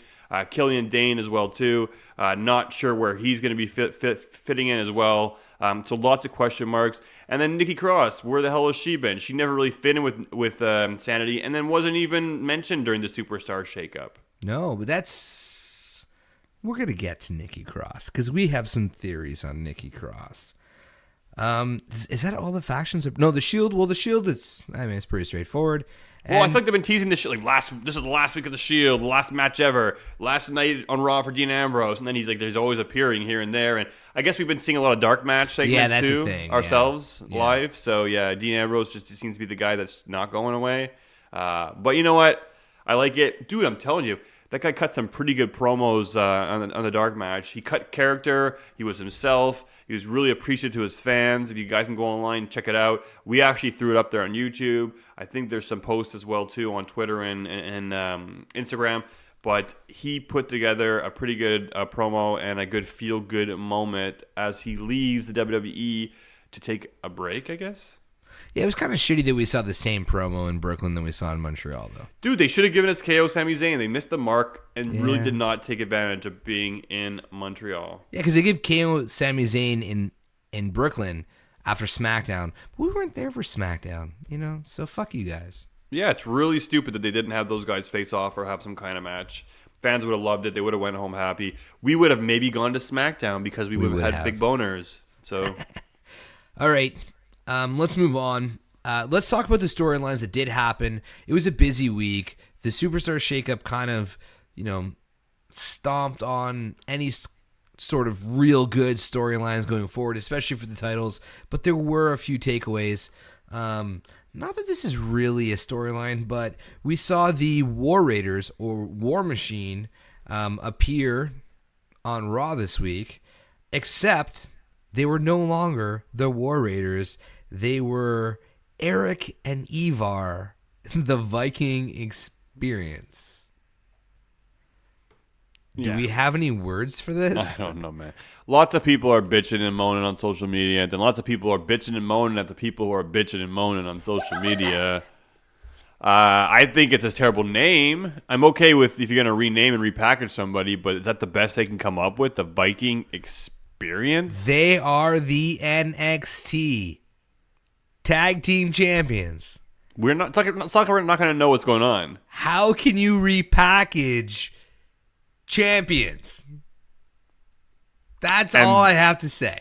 Killian Dane as well too. Not sure where he's going to be fitting in as well. So lots of question marks. And then Nikki Cross, where the hell has she been? She never really fit in with Sanity, and then wasn't even mentioned during the Superstar Shake Up. No, but we're going to get to Nikki Cross because we have some theories on Nikki Cross. Is that all the factions? No, the Shield. Well, the Shield, it's pretty straightforward. Well, I feel like they've been teasing this shit this is the last week of the Shield, the last match ever, last night on Raw for Dean Ambrose, and then he's like, there's always appearing here and there, and I guess we've been seeing a lot of dark match segments that's too the thing, ourselves yeah. live. So yeah, Dean Ambrose just seems to be the guy that's not going away. But you know what? I like it, dude. I'm telling you. That guy cut some pretty good promos on the dark match. He cut character. He was himself. He was really appreciative to his fans. If you guys can go online and check it out, we actually threw it up there on YouTube. I think there's some posts as well too on Twitter and Instagram. But he put together a pretty good promo and a good feel-good moment as he leaves the WWE to take a break, I guess. Yeah, it was kind of shitty that we saw the same promo in Brooklyn that we saw in Montreal, though. Dude, they should have given us KO Sami Zayn. They missed the mark and really did not take advantage of being in Montreal. Yeah, because they gave KO Sami Zayn in Brooklyn after SmackDown. But we weren't there for SmackDown, so fuck you guys. Yeah, it's really stupid that they didn't have those guys face off or have some kind of match. Fans would have loved it. They would have went home happy. We would have maybe gone to SmackDown because we would have had big boners. So, all right. Let's move on. Let's talk about the storylines that did happen. It was a busy week. The Superstar Shake Up kind of, stomped on any sort of real good storylines going forward, especially for the titles. But there were a few takeaways. Not that this is really a storyline, but we saw the War Raiders or War Machine appear on Raw this week, except they were no longer the War Raiders. They were Eric and Ivar, the Viking Experience. Do we have any words for this? I don't know, man. Lots of people are bitching and moaning on social media, and then lots of people are bitching and moaning at the people who are bitching and moaning on social media. I think it's a terrible name. I'm okay with if you're going to rename and repackage somebody, but is that the best they can come up with? The Viking Experience? They are the NXT Tag Team Champions. We're not talking. We're not going to know what's going on. How can you repackage champions? That's all I have to say.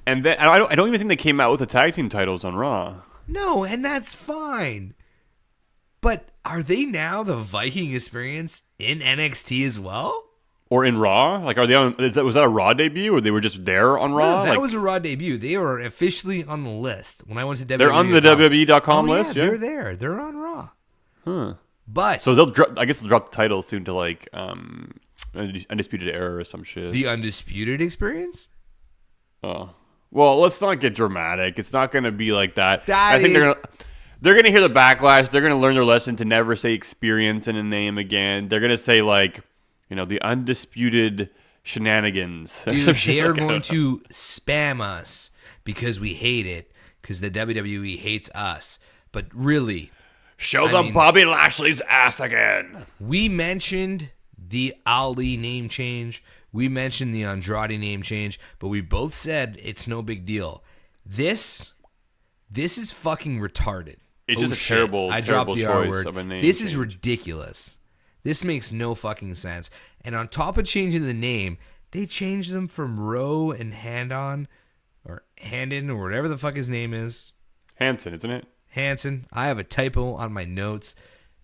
And then I don't even think they came out with the tag team titles on Raw. No, and that's fine. But are they now the Viking Experience in NXT as well? Or in Raw? Like, are they on? Was that a Raw debut, or they were just there on Raw? No, that was a Raw debut. They were officially on the list when I went to WWE. They're on the WWE.com list. Yeah, they're there. They're on Raw. Huh. But so they'll drop. I guess they'll drop the title soon to like Undisputed Era or some shit. The Undisputed Experience. Oh, well, let's not get dramatic. It's not going to be like that. I think they're gonna hear the backlash. They're gonna learn their lesson to never say experience in a name again. They're gonna say like, the Undisputed Shenanigans. Dude, they are going to spam us because we hate it, because the WWE hates us. But really, show them Bobby Lashley's ass again. We mentioned the Ali name change. We mentioned the Andrade name change, but we both said it's no big deal. This is fucking retarded. It's just a terrible, I terrible dropped the choice R word. of a name. This is ridiculous. This makes no fucking sense. And on top of changing the name, they changed them from Rowe and Handon, or Handon, or whatever the fuck his name is. Hanson, isn't it? Hanson. I have a typo on my notes.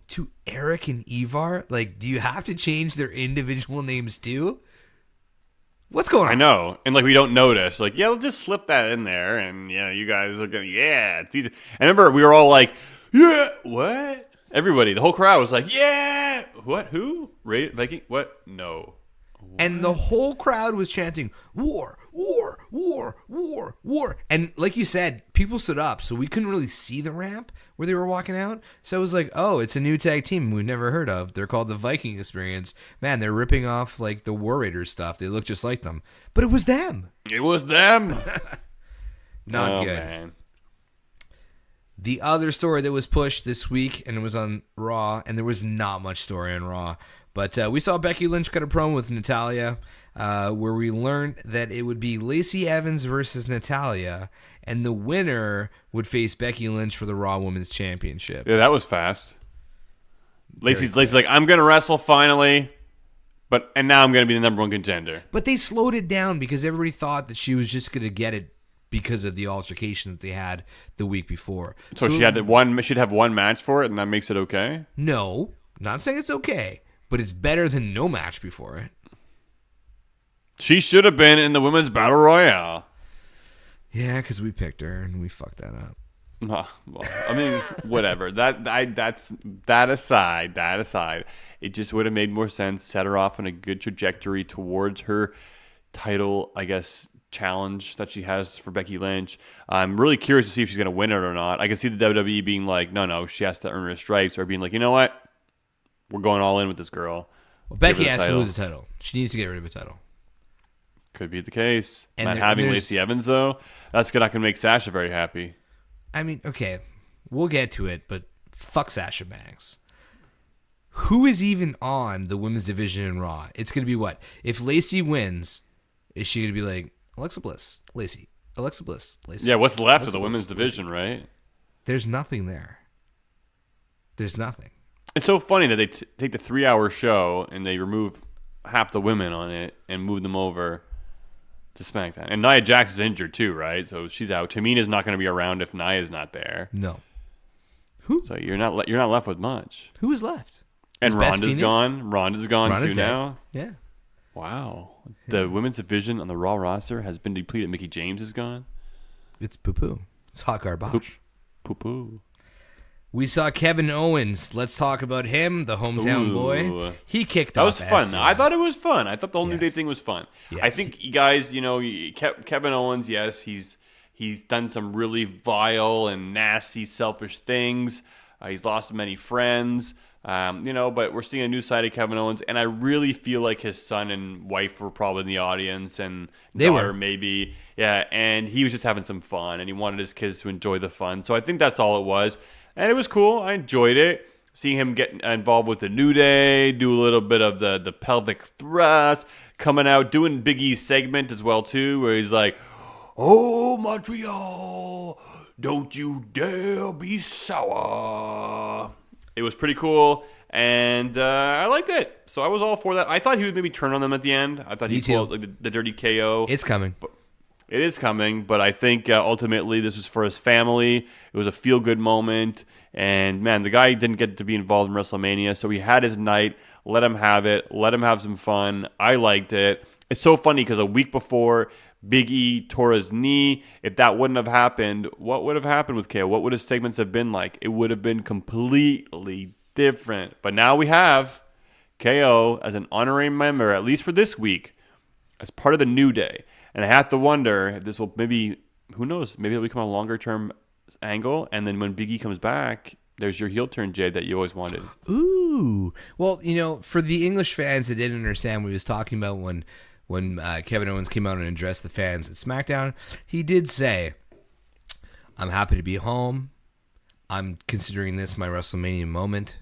To Eric and Ivar? Like, do you have to change their individual names too? What's going on? I know. And, we don't notice. Yeah, we'll just slip that in there. And, you guys are going to, it's easy. I remember we were all like, yeah, what? Everybody, the whole crowd was like, yeah. What? Who? Viking? What? No. What? And the whole crowd was chanting, war, war, war, war, war. And like you said, people stood up, so we couldn't really see the ramp where they were walking out. So it was like, oh, it's a new tag team we've never heard of. They're called the Viking Experience. Man, they're ripping off the War Raiders stuff. They look just like them. But it was them. It was them. Not good. Man. The other story that was pushed this week, and it was on Raw, and there was not much story on Raw, but we saw Becky Lynch cut a promo with Natalya, where we learned that it would be Lacey Evans versus Natalya, and the winner would face Becky Lynch for the Raw Women's Championship. Yeah, that was fast. Lacey's like, I'm going to wrestle finally, and now I'm going to be the number one contender. But they slowed it down because everybody thought that she was just going to get it because of the altercation that they had the week before. So she had one. She'd have one match for it, and that makes it okay. No, not saying it's okay, but it's better than no match before it. She should have been in the women's battle royale. Yeah, because we picked her and we fucked that up. Well, I mean, whatever. That aside, it just would have made more sense. Set her off on a good trajectory towards her title, I guess, challenge that she has for Becky Lynch. I'm really curious to see if she's going to win it or not. I can see the WWE being like, no, she has to earn her stripes, or being like, you know what, we're going all in with this girl. Well, Becky has to lose the title. She needs to get rid of the title. Could be the case. And Not having Lacey Evans, though, that's not going to make Sasha very happy. I mean, okay, we'll get to it, but fuck Sasha Banks. Who is even on the women's division in Raw? It's going to be what? If Lacey wins, is she going to be like, Alexa Bliss, Lacey, Alexa Bliss, Lacey? Yeah, what's left Alexa of the women's Bliss, division, Lacey. right? There's nothing there. There's nothing. It's so funny that they take the 3-hour show and they remove half the women on it and move them over to SmackDown. And Nia Jax is injured too, right? So she's out. Tamina's not going to be around if Nia's not there. No. So you're not left with much. Who is left? And Is Beth Ronda's Phoenix? gone. Ronda's gone Ronda's too dead. now. Yeah. Wow. The women's division on the Raw roster has been depleted. Mickey James is gone. It's poo-poo. It's hot garbage. Poo-poo. We saw Kevin Owens. Let's talk about him, the hometown Ooh. boy. He kicked That off was fun. SDLive. I thought it was fun. I thought the whole New Yes. Day thing was fun. Yes. I think you guys, Kevin Owens, yes, he's done some really vile and nasty, selfish things. He's lost many friends, but we're seeing a new side of Kevin Owens, and I really feel like his son and wife were probably in the audience, and They daughter were. maybe. Yeah, and he was just having some fun, and he wanted his kids to enjoy the fun. So I think that's all it was. And it was cool. I enjoyed it. Seeing him get involved with the New Day, do a little bit of the pelvic thrust, coming out, doing Big E's segment as well, too, where he's like, "Oh, Montreal, don't you dare be sour." It was pretty cool, and I liked it. So I was all for that. I thought he would maybe turn on them at the end. I thought Me he'd too. pull out like the dirty KO. It's coming. It is coming, but I think ultimately this was for his family. It was a feel-good moment. And, man, the guy didn't get to be involved in WrestleMania, so he had his night. Let him have it. Let him have some fun. I liked it. It's so funny because a week before, Big E tore his knee. If that wouldn't have happened, what would have happened with KO? What would his segments have been like? It would have been completely different. But now we have KO as an honorary member, at least for this week, as part of the New Day. And I have to wonder if this will maybe, who knows, maybe it'll become a longer-term angle. And then when Big E comes back, there's your heel turn, Jade, that you always wanted. Ooh. Well, for the English fans that didn't understand what he was talking about when Kevin Owens came out and addressed the fans at SmackDown, he did say, "I'm happy to be home. I'm considering this my WrestleMania moment."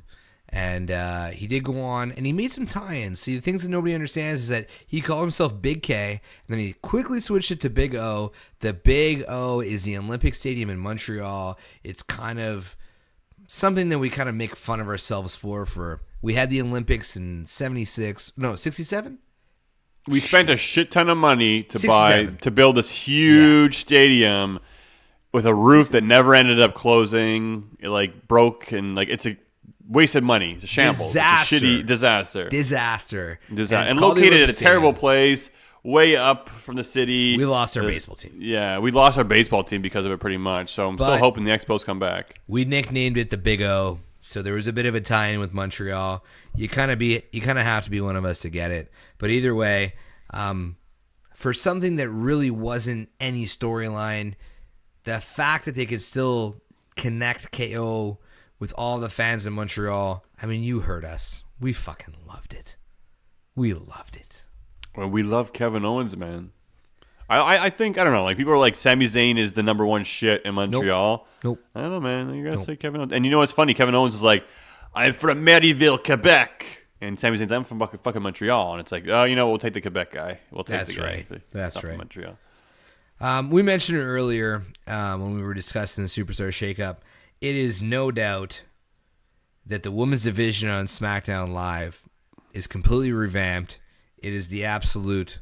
And he did go on, and he made some tie-ins. See, the things that nobody understands is that he called himself Big K, and then he quickly switched it to Big O. The Big O is the Olympic Stadium in Montreal. It's kind of something that we kind of make fun of ourselves for. We had the Olympics in 67? We spent a shit ton of money to 67. to build this huge stadium with a roof that never ended up closing. It broke, and it's a wasted money. It's a shambles. Disaster. It's a shitty disaster. Disaster. And it's located called the at a Olympic terrible Stadium. place, way up from the city. We lost our baseball team. Yeah, we lost our baseball team because of it pretty much. So I'm still But- hoping the Expos come back. We nicknamed it the Big O, so there was a bit of a tie-in with Montreal. You kind of have to be one of us to get it. But either way, for something that really wasn't any storyline, the fact that they could still connect KO with all the fans in Montreal, I mean, you heard us. We fucking loved it. We loved it. Well, we love Kevin Owens, man. I think, I don't know, people are like, Sami Zayn is the number one shit in Montreal. Nope. I don't know, man. You gotta say Kevin Owens. And you know what's funny? Kevin Owens is like, "I'm from Maryville, Quebec." And Sami Zayn's, "I'm from fucking Montreal." And it's like, oh, we'll take the Quebec guy. We'll take That's the guy. right. That's Not from right. Montreal. We mentioned it earlier when we were discussing the Superstar Shake Up. It is no doubt that the women's division on SmackDown Live is completely revamped. It is the absolute,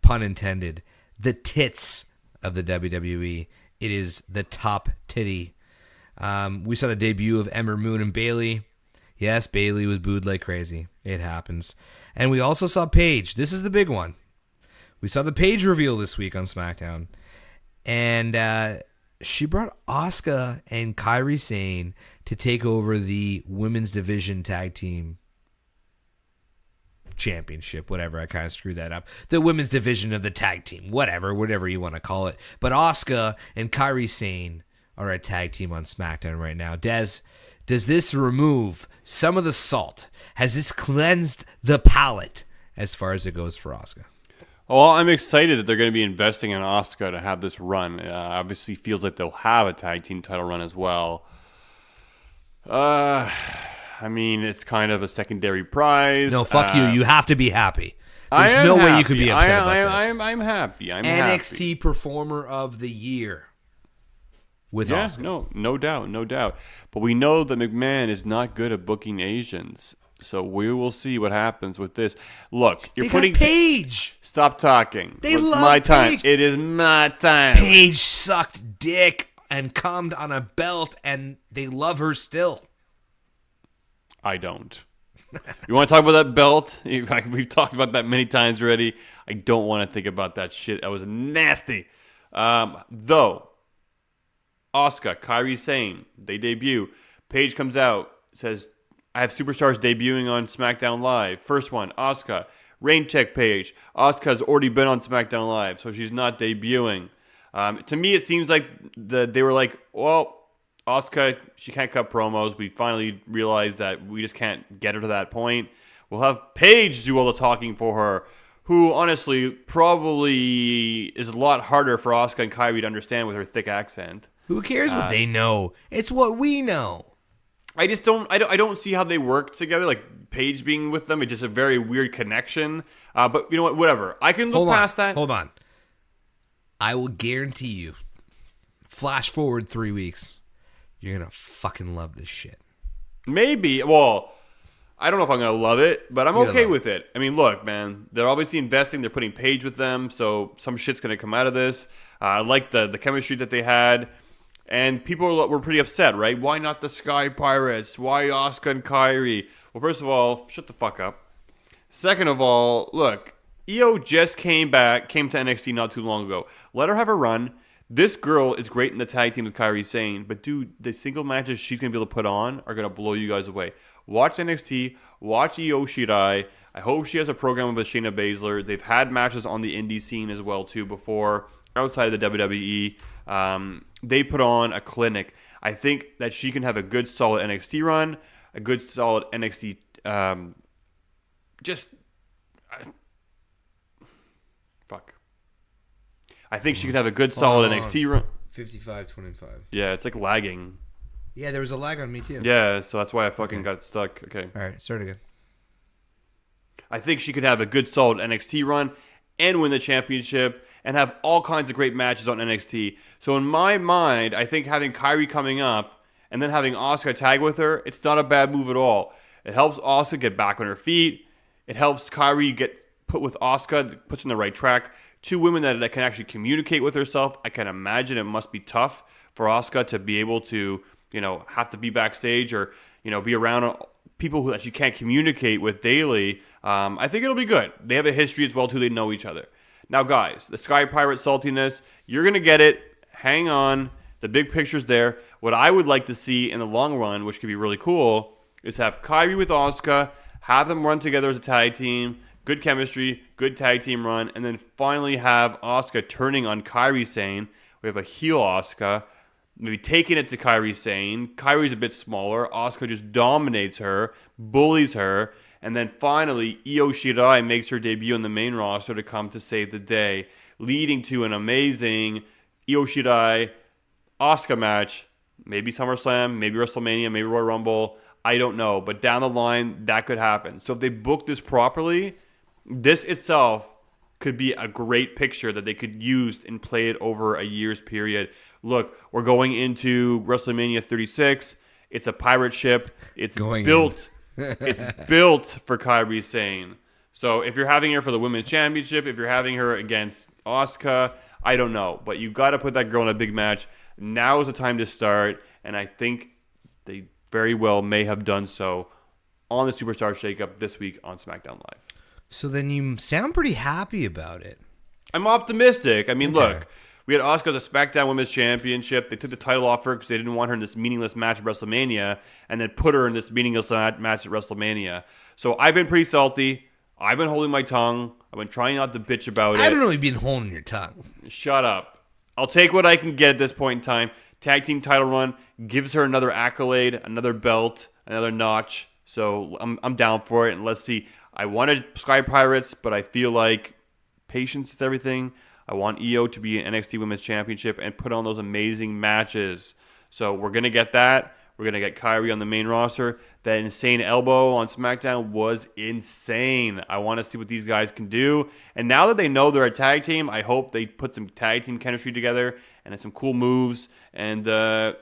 pun intended, the tits of the WWE. It is the top titty. We saw the debut of Ember Moon and Bayley. Yes, Bayley was booed like crazy. It happens. And we also saw Paige. This is the big one. We saw the Paige reveal this week on SmackDown. And she brought Asuka and Kairi Sane to take over the women's division tag team championship, whatever. I kind of screwed that up. The women's division of the tag team, whatever you want to call it. But Asuka and Kairi Sane are a tag team on SmackDown right now. Des, does this remove some of the salt? Has this cleansed the palate as far as it goes for Asuka? Well, I'm excited that they're going to be investing in Asuka to have this run. Obviously, feels like they'll have a tag team title run as well. I mean, it's kind of a secondary prize. No, fuck you. You have to be happy. There's no way you could be upset about this. I'm happy. NXT Performer of the Year with Asuka. No doubt. But we know that McMahon is not good at booking Asians. So we will see what happens with this. Look, you're putting Paige. Stop talking. They It's love my time. Paige. It is my time. Paige sucked dick and cummed on a belt, and they love her still. I don't. You want to talk about that belt? We've talked about that many times already. I don't want to think about that shit. That was nasty. Though, Asuka, Kairi Sane, they debut. Paige comes out, says, I have superstars debuting on SmackDown Live. First one, Asuka. Rain check Paige. Asuka's already been on SmackDown Live, so she's not debuting. To me, it seems like they were like, well, Asuka, she can't cut promos. We finally realized that we just can't get her to that point. We'll have Paige do all the talking for her, who honestly probably is a lot harder for Asuka and Kairi to understand with her thick accent. Who cares what they know? It's what we know. I just don't. I don't see how they work together. Like Paige being with them, it's just a very weird connection. But you know what? Whatever. I can look past that. Hold on. I will guarantee you. Flash forward 3 weeks. You're gonna fucking love this shit. Maybe. Well, I don't know if I'm gonna love it, but I'm okay with it. I mean, look, man. They're obviously investing. They're putting Paige with them, so some shit's gonna come out of this. I like the chemistry that they had. And people were pretty upset, right? Why not the Sky Pirates? Why Asuka and Kairi? Well, first of all, shut the fuck up. Second of all, look, Io just came to NXT not too long ago. Let her have a run. This girl is great in the tag team with Kairi Sane, but dude, the single matches she's going to be able to put on are going to blow you guys away. Watch NXT. Watch Io Shirai. I hope she has a program with Shayna Baszler. They've had matches on the indie scene as well, too, before, outside of the WWE. They put on a clinic. I think that she can have a good, solid NXT run, a good, solid NXT. Fuck. I think she can have a good, solid NXT run. 55-25. Yeah, it's like lagging. Yeah, there was a lag on me too. Yeah, so that's why I fucking got stuck. Okay. All right, start again. I think she could have a good, solid NXT run and win the championship and have all kinds of great matches on NXT. So in my mind, I think having Kairi coming up and then having Asuka tag with her, it's not a bad move at all. It helps Asuka get back on her feet. It helps Kairi get put with Asuka, puts her on the right track. Two women that can actually communicate with herself. I can imagine it must be tough for Asuka to be able to, have to be backstage or, be around people that she can't communicate with daily. I think it'll be good. They have a history as well, too. They know each other. Now, guys, the Sky Pirate saltiness, you're going to get it. Hang on. The big picture's there. What I would like to see in the long run, which could be really cool, is have Kairi with Asuka, have them run together as a tag team, good chemistry, good tag team run, and then finally have Asuka turning on Kairi Sane. We have a heel Asuka, maybe taking it to Kairi Sane. Kairi's a bit smaller. Asuka just dominates her, bullies her, and then finally, Io Shirai makes her debut on the main roster to come to save the day, leading to an amazing Io Shirai Asuka match. Maybe SummerSlam, maybe WrestleMania, maybe Royal Rumble. I don't know. But down the line, that could happen. So if they book this properly, this itself could be a great picture that they could use and play it over a year's period. Look, we're going into WrestleMania 36. It's a pirate ship. It's built... It's built for Kairi Sane. So if you're having her for the Women's Championship, if you're having her against Asuka, I don't know. But you got to put that girl in a big match. Now is the time to start. And I think they very well may have done so on the Superstar Shake Up this week on SmackDown Live. So then you sound pretty happy about it. I'm optimistic. I mean, Okay. look, we had Asuka's a SmackDown Women's Championship. They took the title off her because they didn't want her in this meaningless match at WrestleMania and then put her in this meaningless match at WrestleMania. So I've been pretty salty. I've been holding my tongue. I've been trying not to bitch about it. I don't know you've been holding your tongue. Shut up. I'll take what I can get at this point in time. Tag team title run gives her another accolade, another belt, another notch. So I'm down for it. And let's see. I wanted Sky Pirates, but I feel like patience is everything. I want Io to be an NXT Women's Championship and put on those amazing matches. So we're going to get that. We're going to get Kyrie on the main roster. That insane elbow on SmackDown was insane. I want to see what these guys can do. And now that they know they're a tag team, I hope they put some tag team chemistry together and some cool moves. And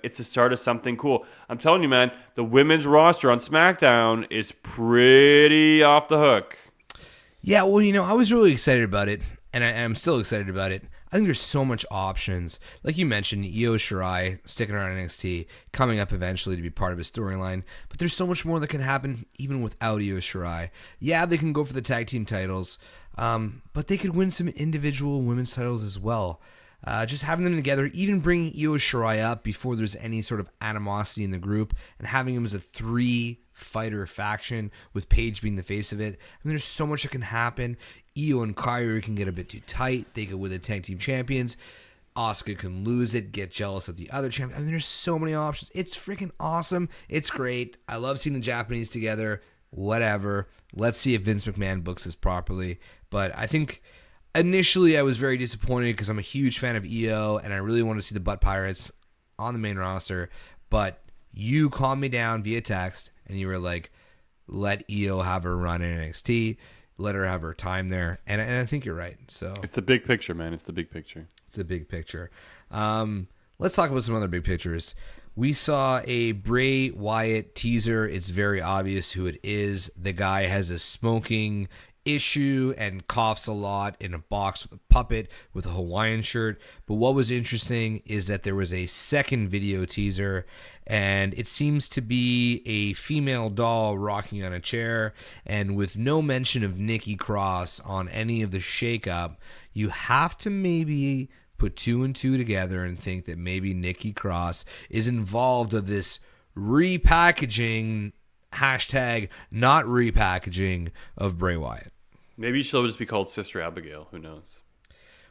it's the start of something cool. I'm telling you, man, the women's roster on SmackDown is pretty off the hook. Yeah, well, I was really excited about it, and I'm still excited about it. I think there's so much options. Like you mentioned, Io Shirai sticking around NXT, coming up eventually to be part of a storyline. But there's so much more that can happen even without Io Shirai. Yeah, they can go for the tag team titles, but they could win some individual women's titles as well. Just having them together, even bringing Io Shirai up before there's any sort of animosity in the group, and having them as a 3-fighter faction with Paige being the face of it. I mean, there's so much that can happen. Io and Kyrie can get a bit too tight. They could win the tag team champions. Asuka can lose it, get jealous of the other champion. I mean, there's so many options. It's freaking awesome. It's great. I love seeing the Japanese together. Whatever. Let's see if Vince McMahon books this properly. But I think initially I was very disappointed because I'm a huge fan of Io and I really want to see the Butt Pirates on the main roster. But you calmed me down via text and you were like, let Io have her run in NXT. Let her have her time there. And I think you're right. So It's the big picture, man. It's the big picture. it's a big picture. Let's talk about some other big pictures. We saw a Bray Wyatt teaser. It's very obvious who it is. The guy has a smoking issue and coughs a lot in a box with a puppet with a Hawaiian shirt. But what was interesting is that there was a second video teaser, and it seems to be a female doll rocking on a chair, and with no mention of Nikki Cross on any of the shake-up. You have to maybe put 2 and 2 together and think that maybe Nikki Cross is involved of this repackaging, hashtag not repackaging, of Bray Wyatt. Maybe she'll just be called Sister Abigail. Who knows?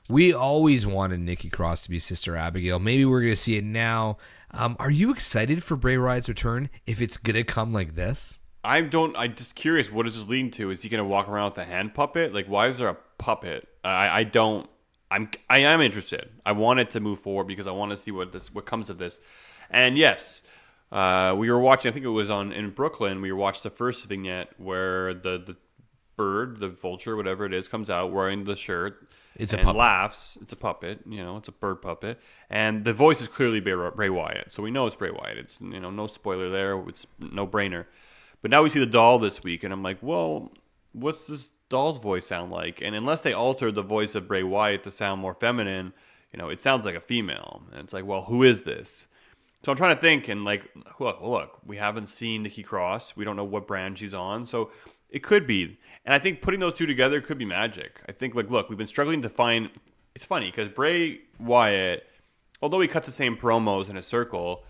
We always wanted Nikki Cross to be Sister Abigail. Maybe we're going to see it now. Are you excited for Bray Wyatt's return if it's going to come like this? I'm just curious. What is this leading to? Is he going to walk around with a hand puppet? Like, why is there a puppet? I am interested. I want it to move forward because I want to see what comes of this. And yes, we were watching. I think it was in Brooklyn. We watched the first vignette where the bird, the vulture, whatever it is, comes out wearing the shirt. It's a and puppet. Laughs. It's a puppet. It's a bird puppet, and the voice is clearly Bray Wyatt. So we know it's Bray Wyatt. It's no spoiler there. It's no brainer. But now we see the doll this week, and I'm like, well, what's this doll's voice sound like? And unless they altered the voice of Bray Wyatt to sound more feminine, it sounds like a female. And it's like, well, who is this? So I'm trying to think, and like, look, we haven't seen Nikki Cross. We don't know what brand she's on, so it could be. And I think putting those two together could be magic. I think, look, we've been struggling to find. It's funny because Bray Wyatt, although he cuts the same promos in a circle,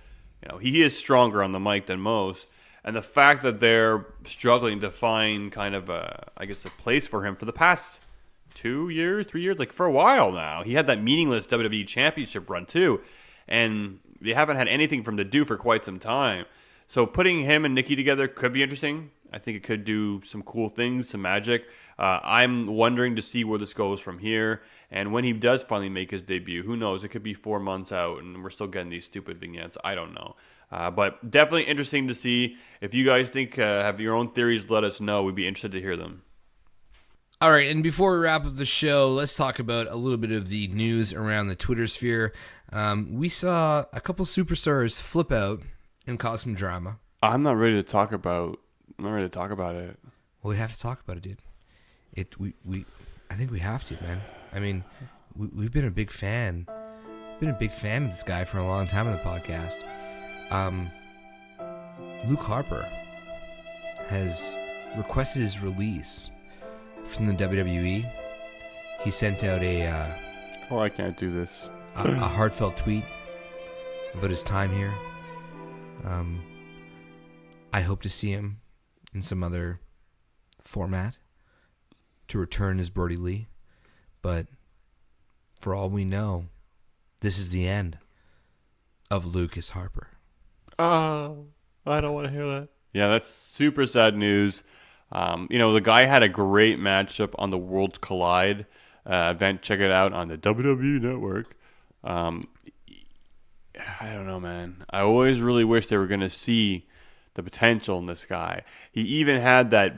he is stronger on the mic than most. And the fact that they're struggling to find kind of a place for him for the past 2 years, 3 years, like for a while now. He had that meaningless WWE Championship run too, and they haven't had anything from him to do for quite some time. So putting him and Nikki together could be interesting. I think it could do some cool things, some magic. I'm wondering to see where this goes from here. And when he does finally make his debut, who knows? It could be 4 months out, and we're still getting these stupid vignettes. I don't know. But definitely interesting to see. If you guys think have your own theories, let us know. We'd be interested to hear them. All right, and before we wrap up the show, let's talk about a little bit of the news around the Twitter sphere. We saw a couple superstars flip out and cause some drama. I'm not ready to talk about it. Well, we have to talk about it, dude. I think we have to, man. I mean, we've been a big fan. Been a big fan of this guy for a long time on the podcast. Luke Harper has requested his release from the WWE. He sent out I can't do this. a heartfelt tweet about his time here. I hope to see him in some other format to return as Brody Lee. But for all we know, this is the end of Lucas Harper. Oh, I don't want to hear that. Yeah, that's super sad news. The guy had a great matchup on the Worlds Collide event. Check it out on the WWE Network. I don't know, man. I always really wish they were going to see the potential in this guy. He even had that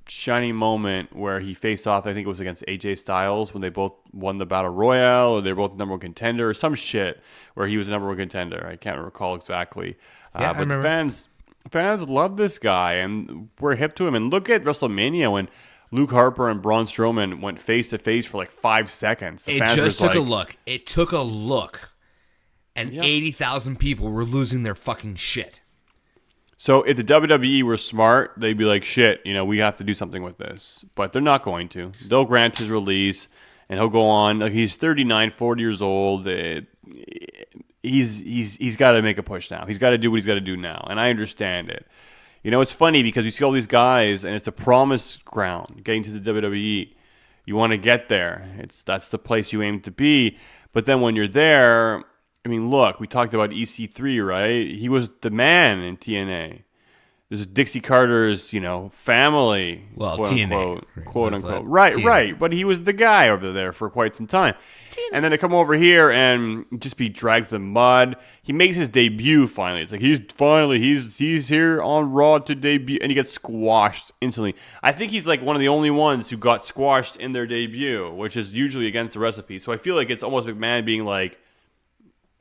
shiny moment where he faced off, I think it was against AJ Styles when they both won the Battle Royale, or they're both number one contender, or some shit where he was a number one contender. I can't recall exactly. Yeah, but fans love this guy, and we're hip to him. And look at WrestleMania when Luke Harper and Braun Strowman went face to face for like 5 seconds. It just took a look. It took a look. And 80,000 people were losing their fucking shit. So if the WWE were smart, they'd be like, shit, we have to do something with this. But they're not going to. They'll grant his release, and he'll go on. Like, he's 39, 40 years old. He's got to make a push now. He's got to do what he's got to do now, and I understand it. It's funny because you see all these guys, and it's a promised ground, getting to the WWE. You want to get there. That's the place you aim to be. But then when you're there, look, we talked about EC3, right? He was the man in TNA. This is Dixie Carter's, family. Well, quote TNA. unquote, Right. quote That's unquote. like Right, TNA. right. But he was the guy over there for quite some time. And then to come over here and just be dragged to the mud. He makes his debut finally. It's like he's here on Raw to debut, and he gets squashed instantly. I think he's like one of the only ones who got squashed in their debut, which is usually against the recipe. So I feel like it's almost McMahon being like,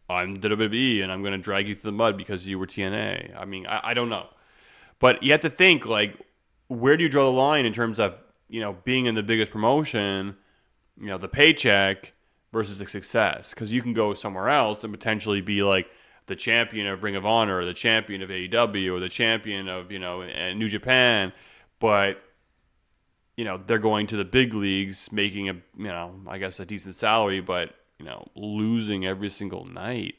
I'm WWE, and I'm going to drag you through the mud because you were TNA. I don't know. But you have to think, like, where do you draw the line in terms of, being in the biggest promotion, the paycheck versus the success? Because you can go somewhere else and potentially be, like, the champion of Ring of Honor or the champion of AEW or the champion of, New Japan. But, they're going to the big leagues making I guess a decent salary, but, losing every single night.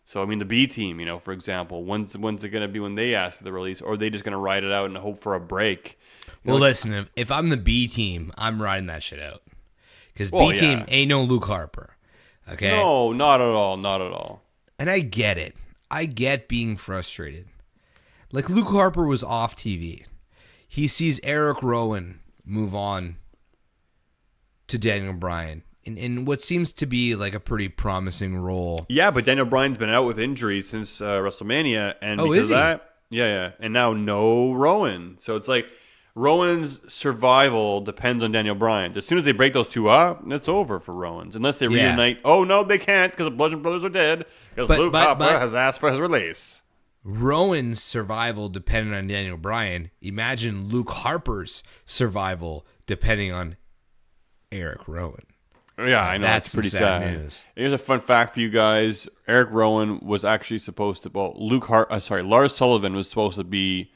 So, the B team, for example, when's it going to be when they ask for the release? Or are they just going to ride it out and hope for a break? Well, listen, if I'm the B team, I'm riding that shit out. Because B team ain't no Luke Harper. Okay? No, not at all. Not at all. And I get it. I get being frustrated. Like, Luke Harper was off TV. He sees Eric Rowan move on to Daniel Bryan in what seems to be like a pretty promising role. Yeah, but Daniel Bryan's been out with injury since WrestleMania, and because is he? of that, yeah, and now no Rowan. So it's like Rowan's survival depends on Daniel Bryan. As soon as they break those two up, it's over for Rowan's, unless they reunite. Oh no, they can't because the Bludgeon Brothers are dead. Because Luke Harper has asked for his release. Rowan's survival depending on Daniel Bryan. Imagine Luke Harper's survival depending on Eric Rowan. Yeah, I know. That's It's pretty some sad. sad news. Here's a fun fact for you guys. Eric Rowan was actually supposed to... Lars Sullivan was supposed to be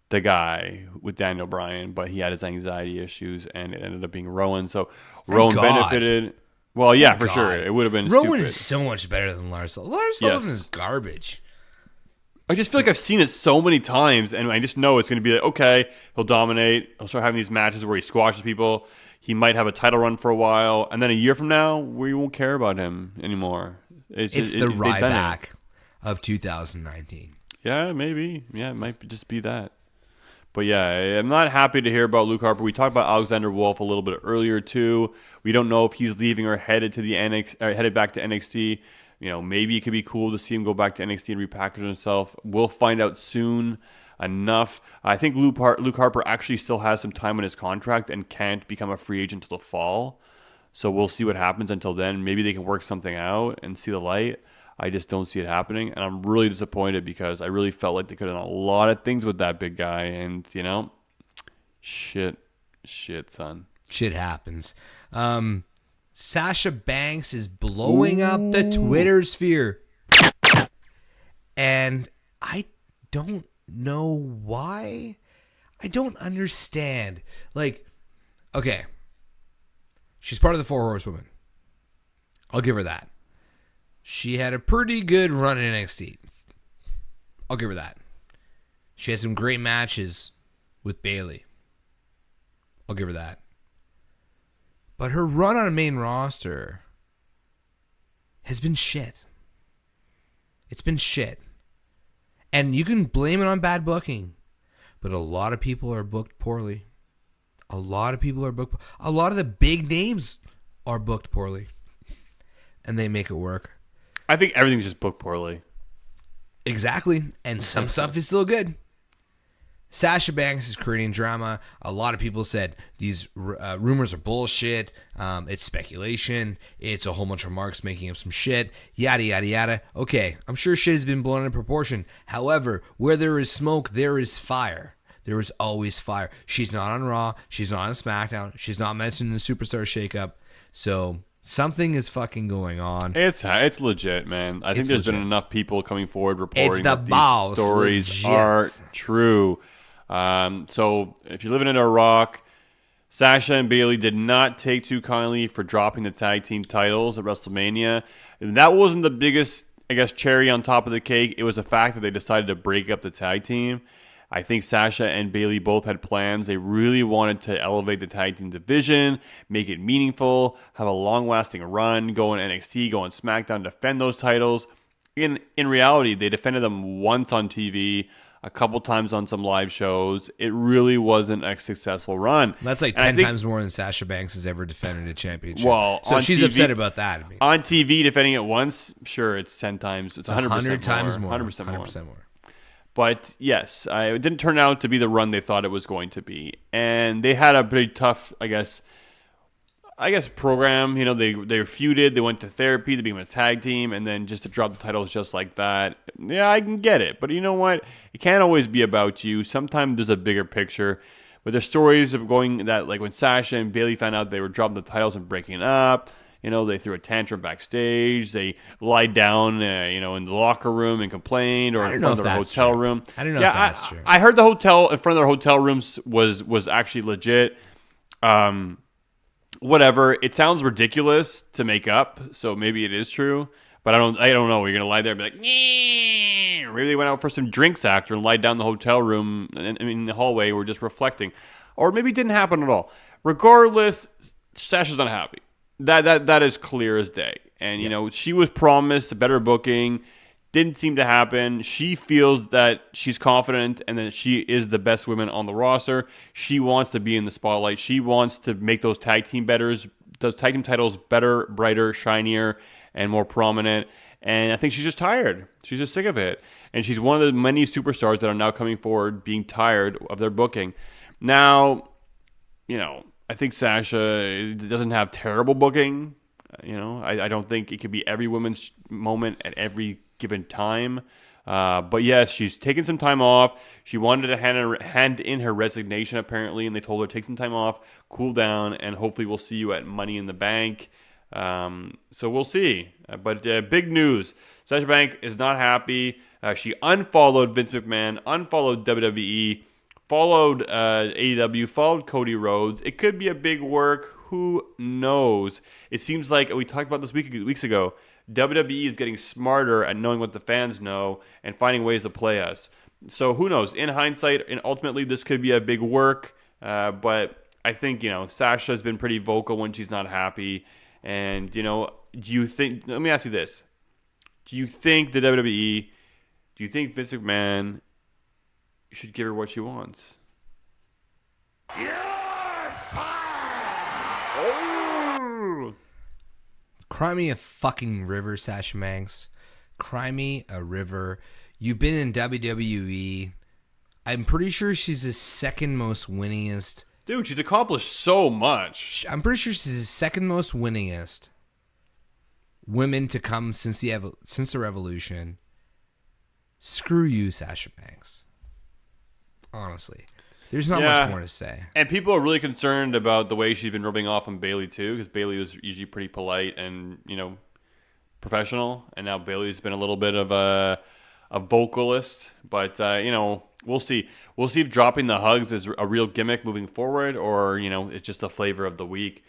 the guy with Daniel Bryan, but he had his anxiety issues, and it ended up being Rowan. So Rowan benefited... Well, yeah, for sure. It would have been Rowan stupid. is so much better than Lars Sullivan. Lars Sullivan is garbage. I just feel like I've seen it so many times, and I just know it's going to be like, okay, he'll dominate. He'll start having these matches where he squashes people. He might have a title run for a while, and then a year from now, we won't care about him anymore. It's the Ryback of 2019. Yeah, maybe. Yeah, it might just be that. But yeah, I'm not happy to hear about Luke Harper. We talked about Alexander Wolf a little bit earlier too. We don't know if he's leaving or headed to the headed back to NXT. Maybe it could be cool to see him go back to NXT and repackage himself. We'll find out soon enough. I think Luke Harper actually still has some time on his contract and can't become a free agent until the fall. So we'll see what happens until then. Maybe they can work something out and see the light. I just don't see it happening. And I'm really disappointed because I really felt like they could have done a lot of things with that big guy. And, shit, son. Shit happens. Sasha Banks is blowing up the Twitter sphere. And I don't know why. I don't understand. Like, okay. She's part of the 4 Horsewomen. I'll give her that. She had a pretty good run in NXT. I'll give her that. She had some great matches with Bayley. I'll give her that. But her run on a main roster has been shit. It's been shit. And you can blame it on bad booking. But a lot of people are booked poorly. A lot of the big names are booked poorly. And they make it work. I think everything's just booked poorly. Exactly. And some stuff is still good. Sasha Banks is creating drama. A lot of people said these rumors are bullshit. It's speculation. It's a whole bunch of marks making up some shit. Yada, yada, yada. Okay, I'm sure shit has been blown into proportion. However, where there is smoke, there is fire. There is always fire. She's not on Raw. She's not on SmackDown. She's not mentioned in the Superstar Shake Up. So something is fucking going on. It's legit, man. I think there's been enough people coming forward reporting that these stories legit. are true. So if you're living under a rock, Sasha and Bayley did not take too kindly for dropping the tag team titles at WrestleMania. And that wasn't the biggest, I guess, cherry on top of the cake. It was the fact that they decided to break up the tag team. I think Sasha and Bayley both had plans. They really wanted to elevate the tag team division, make it meaningful, have a long-lasting run, go on NXT, go on SmackDown, defend those titles. In reality, they defended them once on TV, a couple times on some live shows. It really wasn't a successful run. That's like 10 times more than Sasha Banks has ever defended a championship. Well, so she's TV, upset about that. I mean, on TV, defending it once, sure, it's 10 times. It's 100% times more. 100% more. 100% more. But yes, it didn't turn out to be the run they thought it was going to be. And they had a pretty tough, I guess program. You know, they feuded, they went to therapy, they became a tag team, and then just to drop the titles just like that. Yeah, I can get it. But you know what? It can't always be about you. Sometimes there's a bigger picture. But there's stories of going that, like when Sasha and Bayley found out they were dropping the titles and breaking up, you know, they threw a tantrum backstage. They lied down, in the locker room and complained, or in front of their hotel room. I don't know if that's true. I heard the hotel in front of their hotel rooms was actually legit. Whatever. It sounds ridiculous to make up, so maybe it is true. But I don't know. You're gonna lie there and be like, nee. Or maybe they went out for some drinks after and lied down in the hotel room in the hallway. We're just reflecting, or maybe it didn't happen at all. Regardless, Sasha's unhappy. That is clear as day. And she was promised a better booking. Didn't seem to happen. She feels that she's confident and that she is the best woman on the roster. She wants to be in the spotlight. She wants to make those tag team titles better, brighter, shinier, and more prominent. And I think she's just tired. She's just sick of it. And she's one of the many superstars that are now coming forward being tired of their booking. Now, I think Sasha doesn't have terrible booking. I don't think it could be every woman's moment at every given time. But yes, she's taken some time off. She wanted to hand in her resignation, apparently, and they told her take some time off, cool down, and hopefully we'll see you at Money in the Bank. So we'll see. But big news. Sasha Banks is not happy. She unfollowed Vince McMahon, unfollowed WWE, followed AEW, followed Cody Rhodes. It could be a big work. Who knows? It seems like, we talked about this weeks ago, WWE is getting smarter at knowing what the fans know and finding ways to play us. So who knows? In hindsight, and ultimately this could be a big work. But I think, Sasha has been pretty vocal when she's not happy. And, do you think, let me ask you this. Do you think the WWE, do you think Vince McMahon should give her what she wants? Cry me a fucking river, Sasha Banks. Cry me a river. You've been in WWE. I'm pretty sure she's the second most winningest. Dude, she's accomplished so much. I'm pretty sure she's the second most winningest women to come since the Revolution. Screw you, Sasha Banks. Honestly. There's not much more to say. And people are really concerned about the way she's been rubbing off on Bailey too, because Bailey was usually pretty polite and professional, and now Bailey's been a little bit of a vocalist. But we'll see. We'll see if dropping the hugs is a real gimmick moving forward, or it's just a flavor of the week.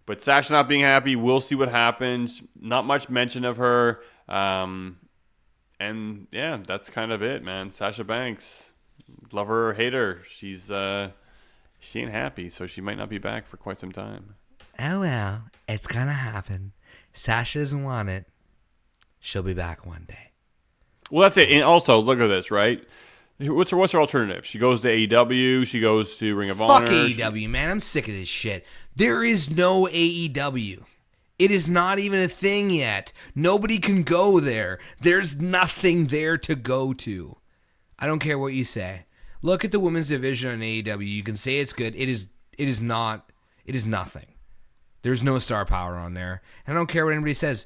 But Sasha not being happy, we'll see what happens. Not much mention of her. And yeah, that's kind of it, man. Sasha Banks, love her or hate her, she ain't happy, so she might not be back for quite some time. Oh well, it's gonna happen. Sasha doesn't want it. She'll be back one day. Well, that's it. And also, look at this, right? What's her alternative? She goes to AEW. She goes to Ring of Honor. Fuck AEW, man. I'm sick of this shit. There is no AEW. It is not even a thing yet. Nobody can go there. There's nothing there to go to. I don't care what you say. Look at the women's division on AEW. You can say it's good. It is not. It is nothing. There's no star power on there. And I don't care what anybody says.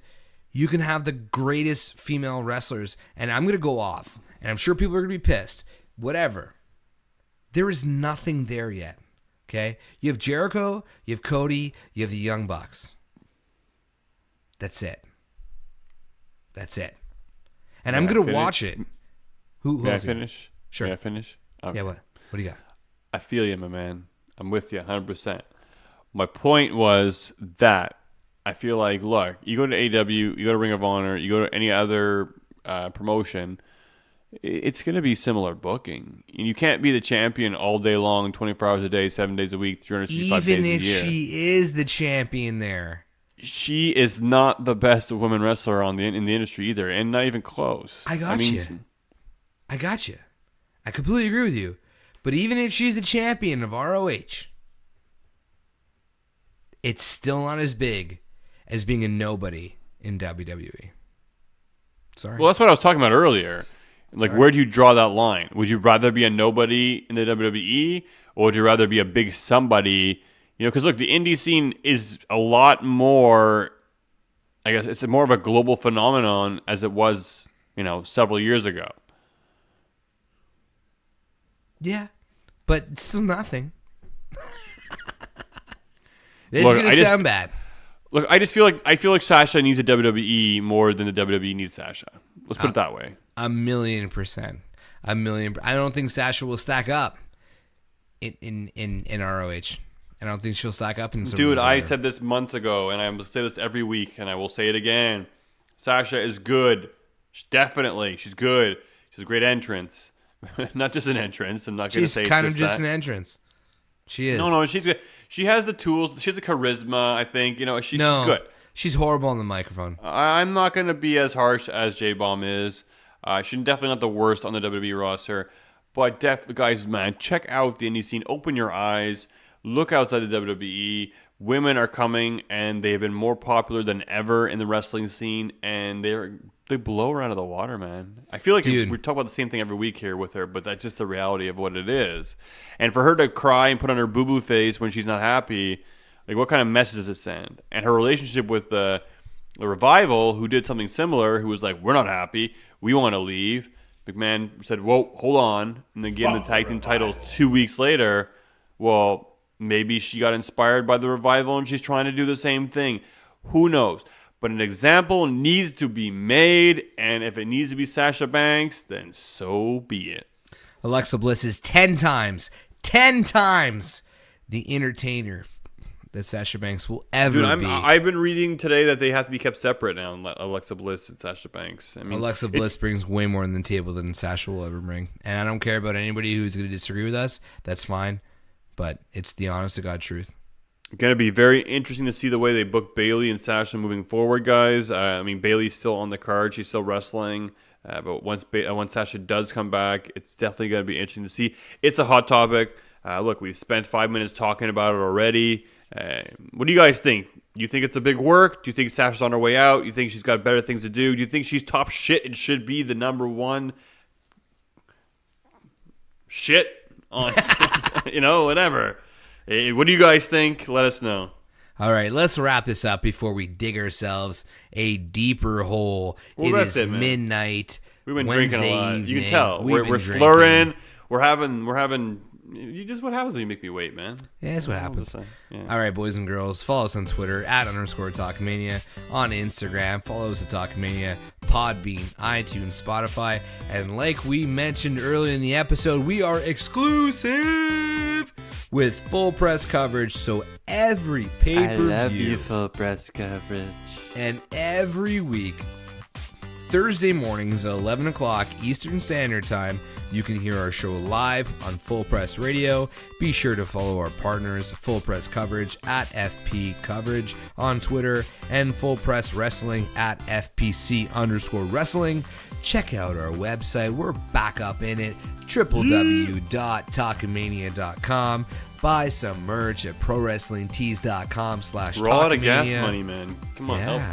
You can have the greatest female wrestlers, and I'm going to go off, and I'm sure people are going to be pissed. Whatever. There is nothing there yet. Okay? You have Jericho, you have Cody, you have the Young Bucks. That's it. That's it. And I'm going to watch it. Who May I else? finish? Sure. May I finish? Okay. Yeah, what? What do you got? I feel you, my man. I'm with you 100%. My point was that I feel like, look, you go to AEW, you go to Ring of Honor, you go to any other promotion, it's going to be similar booking. You can't be the champion all day long, 24 hours a day, 7 days a week, 365 days a year. Even if she is the champion there. She is not the best women wrestler in the industry either, and not even close. I got you. I completely agree with you. But even if she's the champion of ROH, it's still not as big as being a nobody in WWE. Sorry. Well, that's what I was talking about earlier. Like, where do you draw that line? Would you rather be a nobody in the WWE, or would you rather be a big somebody? Because look, the indie scene is a lot more, I guess it's more of a global phenomenon as it was, several years ago. Yeah, but it's still nothing. This is going to sound bad. Look, I feel like Sasha needs a WWE more than the WWE needs Sasha. Let's put it that way. 1,000,000%. I don't think Sasha will stack up in ROH. I don't think she'll stack up in some. Dude, I said this months ago, and I will say this every week, and I will say it again. Sasha is good. Definitely, she's good. She's a great entrance. Not just an entrance. I'm not going to say she's kind it's of just that. an entrance. She is. No, she's good. She has the tools. She has the charisma, I think. She's good. She's horrible on the microphone. I'm not going to be as harsh as J-Bomb is. She's definitely not the worst on the WWE roster. But guys, man, check out the indie scene. Open your eyes. Look outside the WWE. Women are coming, and they've been more popular than ever in the wrestling scene, and they blow her out of the water, man. I feel like we talk about the same thing every week here with her, but that's just the reality of what it is. And for her to cry and put on her boo-boo face when she's not happy, like, what kind of message does it send? And her relationship with the Revival, who did something similar, who was like, we're not happy, we want to leave. McMahon said, whoa, hold on, and then gave them the tag team titles 2 weeks later. Well, maybe she got inspired by the Revival and she's trying to do the same thing. Who knows? But an example needs to be made, and if it needs to be Sasha Banks, then so be it. Alexa Bliss is 10 times the entertainer that Sasha Banks will ever be. I've been reading today that they have to be kept separate now, Alexa Bliss and Sasha Banks. I mean, Alexa Bliss brings way more on the table than Sasha will ever bring. And I don't care about anybody who's going to disagree with us. That's fine. But it's the honest to God truth. Going to be very interesting to see the way they book Bailey and Sasha moving forward, guys. Bailey's still on the card. She's still wrestling. But once Sasha does come back, it's definitely going to be interesting to see. It's a hot topic. Look, we've spent 5 minutes talking about it already. What do you guys think? Do you think it's a big work? Do you think Sasha's on her way out? Do you think she's got better things to do? Do you think she's top shit and should be the number one shit on, whatever. What do you guys think? Let us know. All right, let's wrap this up before we dig ourselves a deeper hole. Well, it is man. midnight. We've been Wednesday drinking a lot. evening. You can tell. We're We've been slurring. drinking. We're having You just what happens when you make me wait, man. Yeah, that's what happens. Yeah. All right, boys and girls, follow us on Twitter @_Talkamania, on Instagram, follow us at Talkamania, Podbean, iTunes, Spotify, and like we mentioned earlier in the episode, we are exclusive with full press coverage. So every pay-per-view, I love you, full press coverage. and every week, Thursday mornings at 11 o'clock Eastern Standard Time, you can hear our show live on Full Press Radio. Be sure to follow our partners, Full Press Coverage @FP Coverage on Twitter, and Full Press Wrestling @FPC_wrestling. Check out our website. We're back up in it, www.talkamania.com. Buy some merch at prowrestlingtees.com/Talkamania. We're all out of gas money, man. Come on, help.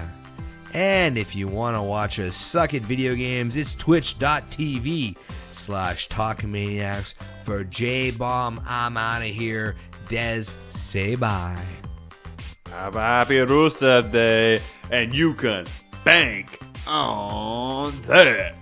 And if you want to watch us suck at video games, it's twitch.tv/Talkamaniacs. For J-Bomb, I'm out of here. Des, say bye. Have a happy Rusev Day, and you can bank on that.